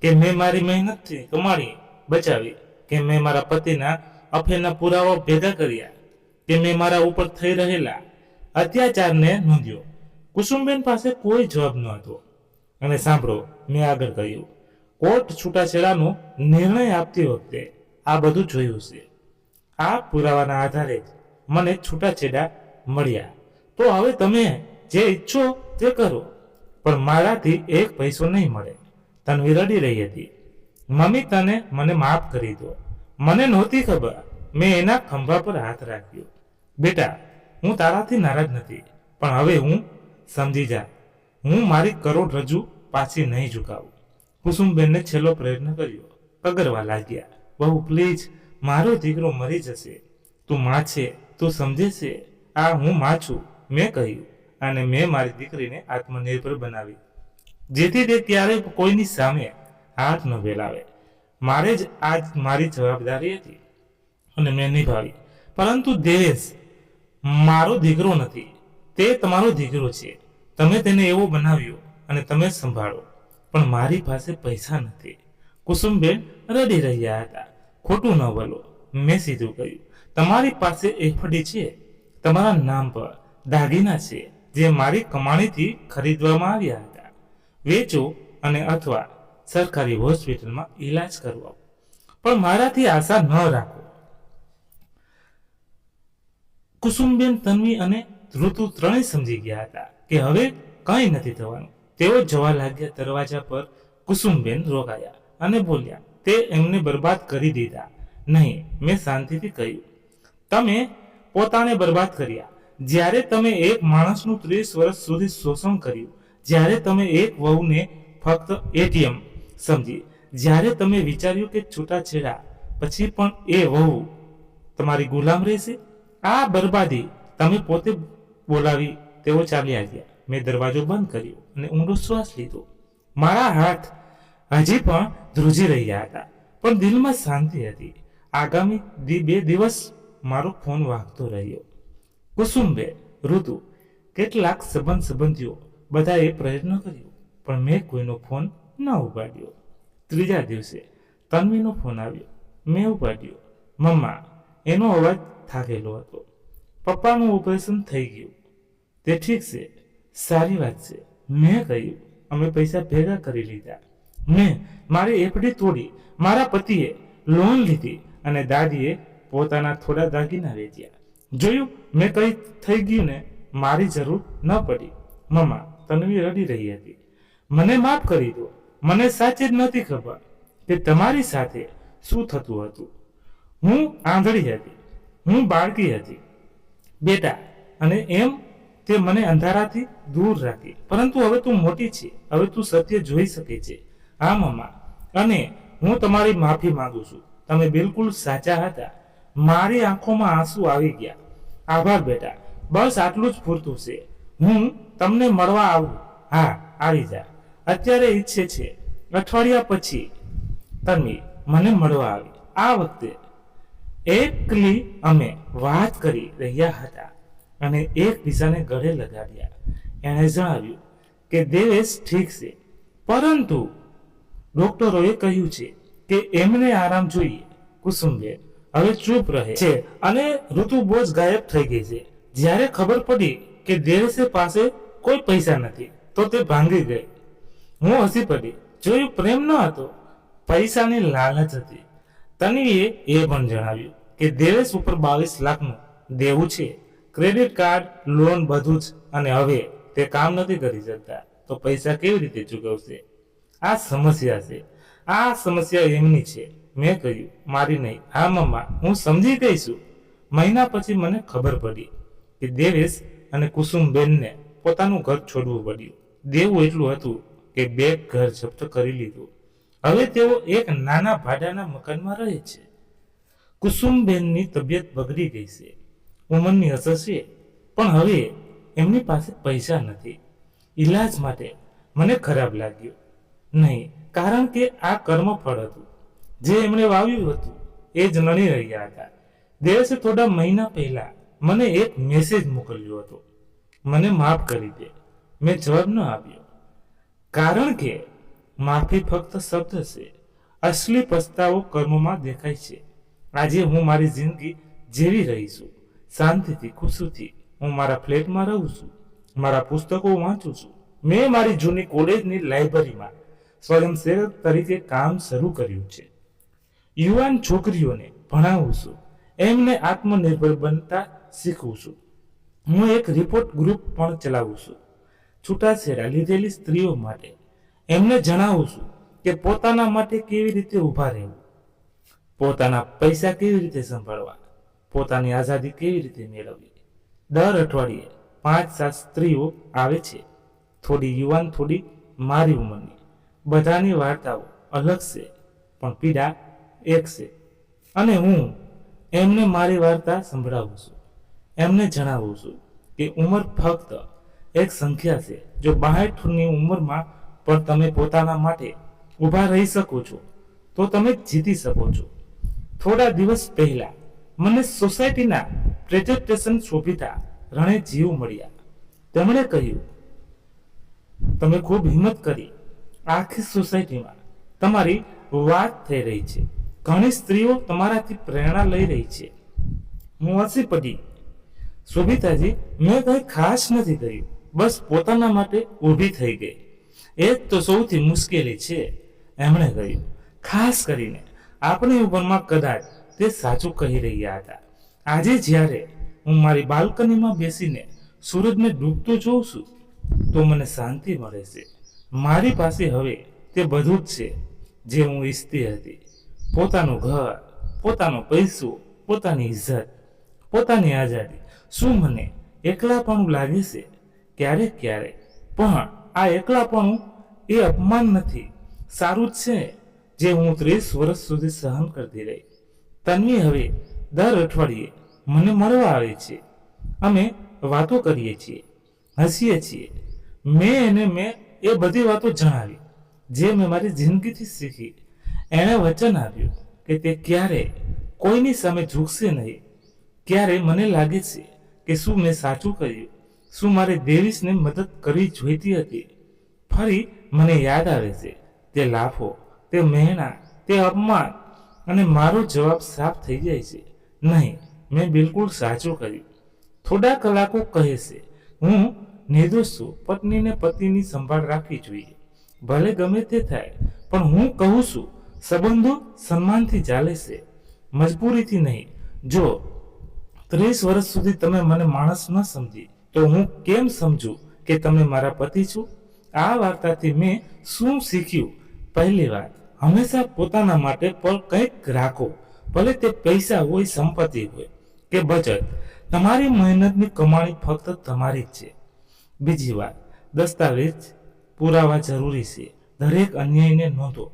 કે મેં મારી મહેનતથી કમાણી બચાવી? કે મેં મારા પતિના અફેરના પુરાવા ભેગા કર્યા? કે મેં મારા ઉપર થઈ રહેલા અત્યાચારને નોંધ્યો? કુસુમબેન પાસે કોઈ જવાબ ન હતો. અને સાંભળો, મેં આગળ કહ્યું, કોર્ટ છૂટાછેડાનો નિર્ણય આપતી વખતે આ બધું જોયું છે. આ પુરાવાના આધારે જ મને છૂટાછેડા મળ્યા. તો હવે તમે જે ઈચ્છો તે કરો, પણ મારાથી એક પૈસો નહીં મળે. તન્વી રડી રહી હતી. મમ્મી, તને મને માફ કરી દો. મને નહોતી ખબર. મેં એના ખંભા પર હાથ રાખ્યો. બેટા, હું તારાથી નારાજ નથી, પણ હવે હું સમજી જા, હું મારી કરોડરજ્જુ પાછી નહીં ઝુકાવું. કુસુમબેનને છેલ્લો પ્રયત્ન કર્યો. કગરવા લાગ્યા. બહુ પ્લીઝ, મારો દીકરો મરી જશે. તું માં છે, તું સમજે છે. આ હું માં છું, મેં કહ્યું, અને મેં મારી દીકરીને આત્મનિર્ભર બનાવી, જેથી તે ક્યારેય કોઈની સામે હાથ ન ફેલાવે. મારે જ આજ મારી જવાબદારી હતી અને મેં નિભાવી. પરંતુ દેવેશ મારો દીકરો નથી, તે તમારો દીકરો છે. તમે તેને એવો બનાવ્યો અને તમે સંભાળો, પણ મારી પાસે પૈસા નથી. કુસુમબેન રડી રહ્યા હતા. ખોટું ન બોલો, મેં સીધું કહ્યું. તમારી પાસે એફડી છે, તમારા નામ પર દાગીના છે, જે મારી કમાણીથી ખરીદવામાં આવ્યા હતા. વેચો અને અથવા સરકારી હોસ્પિટલમાં ઈલાજ કરવો, પણ મારાથી આશા ન રાખો. કુસુમબેન, તન્વી અને ઋતુ ત્રણેય સમજી ગયા હતા કે હવે કંઈ નથી થવાનું. તેઓ જવા લાગ્યા. દરવાજા પર કુસુમબેન રોકાયા અને બોલ્યા, તે એમને બરબાદ કરી દીધા. નહીં, મેં શાંતિથી કહ્યું, તમે પોતાને બરબાદ કર્યા. જ્યારે તમે એક માણસનું 30 વર્ષ સુધી શોષણ કર્યું, જ્યારે તમે એક વહુને ફક્ત એટીએમ સમજી, જ્યારે તમે વિચાર્યું કે છૂટાછેડા પછી પણ એ વહુ તમારી ગુલામ રહેશે, આ બરબાદી તમે પોતે બોલાવી. તેઓ ચાલ્યા ગયા. મેં દરવાજો બંધ કર્યો અને ઊંડો શ્વાસ લીધો. મારા હાથ હજી પણ ધ્રુજી રહ્યા હતા, પણ દિલમાં શાંતિ હતી. આગામી 2 દિવસ મારો ફોન વાગતો રહ્યો. કુસુમબેન, ઋતુ, કેટલાક સંબંધીઓ બધાએ પ્રયત્ન કર્યો, પણ મેં કોઈનો ફોન ન ઉપાડ્યો. 3જા દિવસે તન્વીનો ફોન આવ્યો. મેં ઉપાડ્યો. મમ્મા, એનો અવાજ થાકેલો હતો. પપ્પાનું ઓપરેશન થઈ ગયું. તે ઠીક છે, સારી વાત છે. મેં કહ્યું, અમે પૈસા ભેગા કરી લીધા. મેં મારી એફડી તોડી, મારા પતિએ લોન લીધી અને દાદીએ પોતાના થોડા દાગીના વેચ્યા. જોયું, મેં કંઈ થઈ ગયું ને મારી જરૂર ન પડી. મમ્મા, તન્વી રડી રહી હતી. મને માફ કરી દો. મને સાચે જ નથી ખબર કે તમારી સાથે શું થતું હતું. હું આંધળી હતી, હું બાળકી હતી બેટા, અને એમ તે મને અંધારાથી દૂર રાખી. પરંતુ હવે તું મોટી છે, હવે તું સત્ય જોઈ શકે છે. હા મમ્મા, અને હું તમારી માફી માંગુ છું. તમે બિલકુલ સાચા હતા. મારી આંખોમાં આંસુ આવી ગયા. આભાર બેટા, બસ આટલું જ પૂરતું છે. હું તમને મળવા આવું. હા, આવી જા. અત્યારે ઈચ્છે છે અઠવાડિયા પછી તન્વી મને મળવા આવી. આ વખતે એકલી અમે વાત કરી રહ્યા હતા અને એકબીજાને ગળે લગાડ્યા. એણે જણાવ્યું કે દેવેશ ઠીક છે, પરંતુ ડોક્ટરોએ કહ્યું છે કે એમને આરામ જોઈએ. કુસુમબેન હવે ચૂપ રહે છે અને ઋતુ બોજ ગાયબ થઈ ગઈ છે. જ્યારે ખબર પડી કે દેવેશ પાસે કોઈ પૈસા નથી તો તે ભાંગી ગઈ. હું હસી પડી. જોયું, પ્રેમ ન હતો, પૈસાની લાલચ હતી. તન્વીએ એ પણ જણાવ્યું કે દેવેશ ઉપર 22 લાખનું દેવું છે, ક્રેડિટ કાર્ડ, લોન, બધું જ. અને હવે તે કામ નથી કરી શકતા તો પૈસા કેવી રીતે ચૂકવશે? આ સમસ્યા છે. આ સમસ્યા એમની છે. મેં કહ્યું, મારી નહીં. હા મમ્મા, હું સમજી ગઈ છું. મહિના પછી મને ખબર પડી કે દેવેશ અને કુસુમબેનને પોતાનું ઘર છોડવું પડ્યું. દેવું એટલું હતું કે 2 ઘર જપ્ત કરી લીધું. હવે તેઓ એક નાના ભાડાના મકાનમાં રહે છે. કુસુમબેનની તબિયત બગડી ગઈ છે. ઉંમરની અસર છે, પણ હવે એમની પાસે પૈસા નથી. ઈલાજ માટે મને ખરાબ લાગ્યું નહીં, કારણ કે આ કર્મફળ હતું. જે એમણે વાવ્યું હતું એ જ નડી રહ્યા હતા. દેવેશે થોડા મહિના પહેલા મને એક મેસેજ મોકલ્યો હતો, મને માફ કરી દે. મેં જવાબ ન આપ્યો, કારણ કે માફી ફક્ત શબ્દ છે. અસલી પસ્તાવો કર્મમાં દેખાય છે. આજે હું મારી જિંદગી જીવી રહી છું, શાંતિથી, ખુશીથી. હું મારા ફ્લેટમાં રહું છું, મારા પુસ્તકો વાંચું છું, મેં મારી જૂની કોલેજની લાઇબ્રેરીમાં સ્વયંસેવક તરીકે કામ શરૂ કર્યું છે. યુવાન છોકરીઓને ભણાવું છું, એમને આત્મનિર્ભર બનતા શીખવું છું. હું એક રિપોર્ટ ગ્રુપ પણ ચલાવું છું. છૂટાછેડા લીધેલી સ્ત્રીઓ માટે એમને જણાવું છું કે પોતાના માટે કેવી રીતે ઊભા રહેવું, પોતાના પૈસા કેવી રીતે સંભાળવા, પોતાની આઝાદી કેવી રીતે મેળવવી. દર અઠવાડિયે 5-7 સ્ત્રીઓ આવે છે, થોડી યુવાન, થોડી મારી ઉંમરની. બધાની વાર્તાઓ અલગ છે, પણ પીડા એક છે. અને હું એમને મારી વાર્તા સંભળાવું છું. એમને જણાવું છું કે ઉંમર ફક્ત એક સંખ્યા છે. જો 62ની ઉંમરમાં પણ તમે પોતાના માટે ઊભા રહી શકો છો તો તમે જીતી શકો છો. થોડા દિવસ પહેલા મને સોસાયટીના પ્રેઝન્ટેશન શોભિતા રણે જીવ મળ્યા. તેમણે કહ્યું, તમે ખૂબ હિંમત કરી, આખી સોસાયટીમાં તમારી વાત થઈ રહી છે, ઘણી સ્ત્રીઓ તમારાથી પ્રેરણા લઈ રહી છે. હું હસી પડી. શોભિતાજી, મેં કંઈ ખાસ નથી કર્યું, બસ પોતાના માટે ઊભી થઈ ગઈ. એ જ તો સૌથી મુશ્કેલી છે, એમણે કહ્યું. ખાસ કરીને આપણી ઉંમરમાં કદાચ તે સાચું કહી રહ્યા હતા. આજે જ્યારે હું મારી બાલ્કનીમાં બેસીને સૂરજને ડૂબતો જોઉં છું તો મને શાંતિ મળે છે. મારી પાસે હવે તે બધું જ છે જે હું ઈચ્છતી હતી. પોતાનું ઘર, પોતાનો પૈસો, પોતાની ઇજ્જત, પોતાની આઝાદી. શું મને એકલાપણું લાગે છે? ક્યારેક ક્યારેક. પણ આ એકલાપણું એ અપમાન નથી, સારું જ છે જે હું 30 વર્ષ સુધી સહન કરતી રહી. તન્વી હવે દર અઠવાડિયે મને મળવા આવે છે. અમે વાતો કરીએ છીએ, હસીએ છીએ. મેં એ બધી વાતો જણાવી જે મેં મારી જિંદગીથી શીખી. એણે વચન આપ્યું કે તે ક્યારેય કોઈની સામે ઝૂકશે નહીં. ક્યારે મને લાગે છે કે શું મેં સાચું કર્યું, શું મારે દેવીશને મદદ કરવી જોઈતી હતી. ફરી મને યાદ આવે છે તે લાફો, તે મહેણા, તે અપમાન, અને મારો જવાબ સાફ થઈ જાય છે, નહીં, મેં બિલકુલ સાચું કર્યું. થોડા કલાકો કહે છે, હું નિર્દોષ છું, પત્નીને પતિની સંભાળ રાખવી જોઈએ, ભલે ગમે તે થાય. પણ હું કહું છું, સંબંધો સન્માનથી ચાલે છે, મજબૂરીથી નહીં. જો 30 વર્ષ સુધી તમે મને માણસ ન સમજી તો હું કેમ સમજું કે તમે મારા પતિ છો? આ વાર્તાથી મેં શું શીખ્યું? પહેલી વાત, હંમેશા પોતાના માટે પણ કંઈક રાખો, ભલે તે પૈસા હોય, સંપત્તિ હોય કે બચત. તમારી મહેનતની કમાણી ફક્ત તમારી જ છે. બીજી વાત, દસ્તાવેજ પુરાવા જરૂરી છે. દરેક અન્યાયને નોંધો,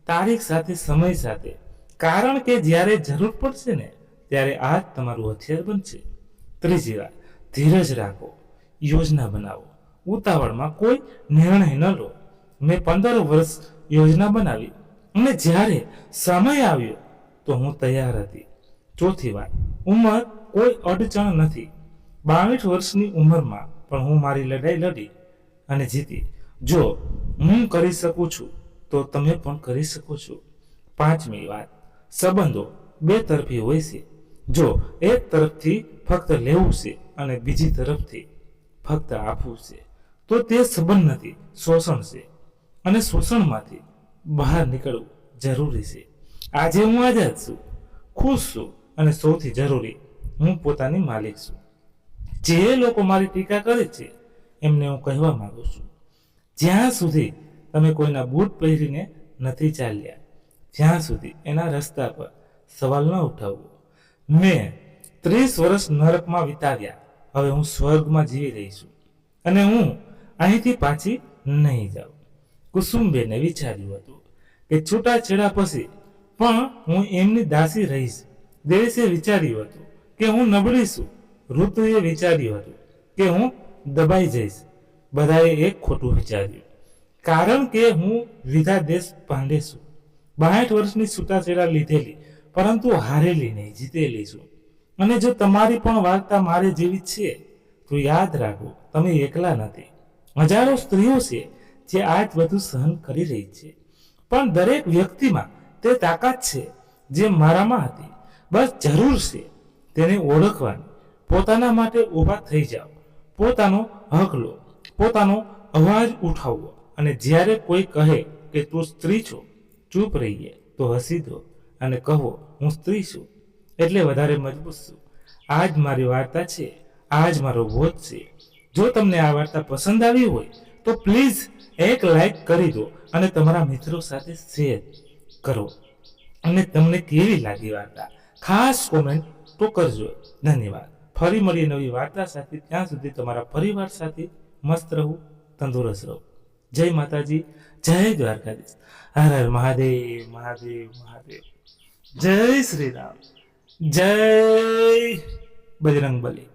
તારીખ સાથે, સમય સાથે, કારણ કે જ્યારે જરૂર પડશે ને ત્યારે આ જ તમારું હથિયાર બનશે. ત્રીજી વાત, ધીરજ રાખો, યોજના બનાવો, ઉતાવળમાં કોઈ નિર્ણય ન લો. મેં 15 વર્ષ યોજના બનાવી અને જ્યારે સમય આવ્યો તો હું તૈયાર હતી. ચોથી વાત, ઉંમર કોઈ અડચણ નથી. 22 વર્ષની ઉંમરમાં પણ હું મારી લડાઈ લડી અને જીતી. જો હું કરી શકું છું તો તમે પણ કરી શકો છો. પાંચમી વાત, સંબંધો બે તરફી હોય છે. જો એક તરફથી ફક્ત લેવું છે અને બીજી તરફથી ફક્ત આપવું છે તો તે સંબંધ નથી, શોષણ છે. અને શોષણમાંથી બહાર નીકળવું જરૂરી છે. આજે હું આઝાદ છું, ખુશ છું અને સૌથી જરૂરી, હું પોતાની માલિક છું. જે લોકો મારી ટીકા કરે છે એમને હું કહેવા માંગુ છું, જ્યાં સુધી તમે કોઈના બૂટ પહેરીને નથી ચાલ્યા ત્યાં સુધી એના રસ્તા પર સવાલ ન ઉઠાવવો. મેં 30 વર્ષ નરકમાં વિતાવ્યા, હવે હું સ્વર્ગમાં જીવી રહી છું અને હું અહીંથી પાછી નહીં જાઉં. કુસુમબેને વિચાર્યું હતું કે છૂટાછેડા પછી પણ હું એમની દાસી રહીશ. દેવેશે વિચાર્યું હતું કે હું નબળી છું. ઋતુએ વિચાર્યું હતું કે હું દબાઈ જઈશ. બધાએ એક ખોટું વિચાર્યું, કારણ કે હું વિધા દેશ પાંડે છું. 62 વર્ષની છૂટાછેડા લીધેલી, પરંતુ હારેલી નહીં, જીતેલી છું. અને જો તમારી પણ વાર્તા મારે જેવી છે તો યાદ રાખો, તમે એકલા નથી. હજારો સ્ત્રીઓ છે જે આજ બધું સહન કરી રહી છે, પણ દરેક વ્યક્તિમાં તે તાકાત છે જે મારામાં હતી. બસ જરૂર છે તેને ઓળખવાની. પોતાના માટે ઊભા થઈ જાઓ, પોતાનો હક લો, પોતાનો અવાજ ઉઠાવવો અને જ્યારે કોઈ કહે કે તું સ્ત્રી છો, ચૂપ રહીએ તો હસી દો અને કહો હું સ્ત્રી છું એટલે વધારે મજબૂત છું. આ જ મારી વાર્તા છે, આ જ મારો બોધ છે. જો તમને આ વાર્તા પસંદ આવી હોય તો પ્લીઝ એક લાઈક કરી દો અને તમારા મિત્રો સાથે શેર કરો. અને તમને કેવી લાગી વાર્તા ખાસ કોમેન્ટ તો કરજો. ધન્યવાદ. ફરી મળીએ નવી વાર્તા સાથે. ત્યાં સુધી તમારા પરિવાર સાથે મસ્ત રહો, તંદુરસ્ત રહો. જય માતાજી, જય દ્વારકાધીશ. હર હર મહાદેવ, મહાદેવ, મહાદેવ. જય શ્રી રામ, જય બજરંગ બલી.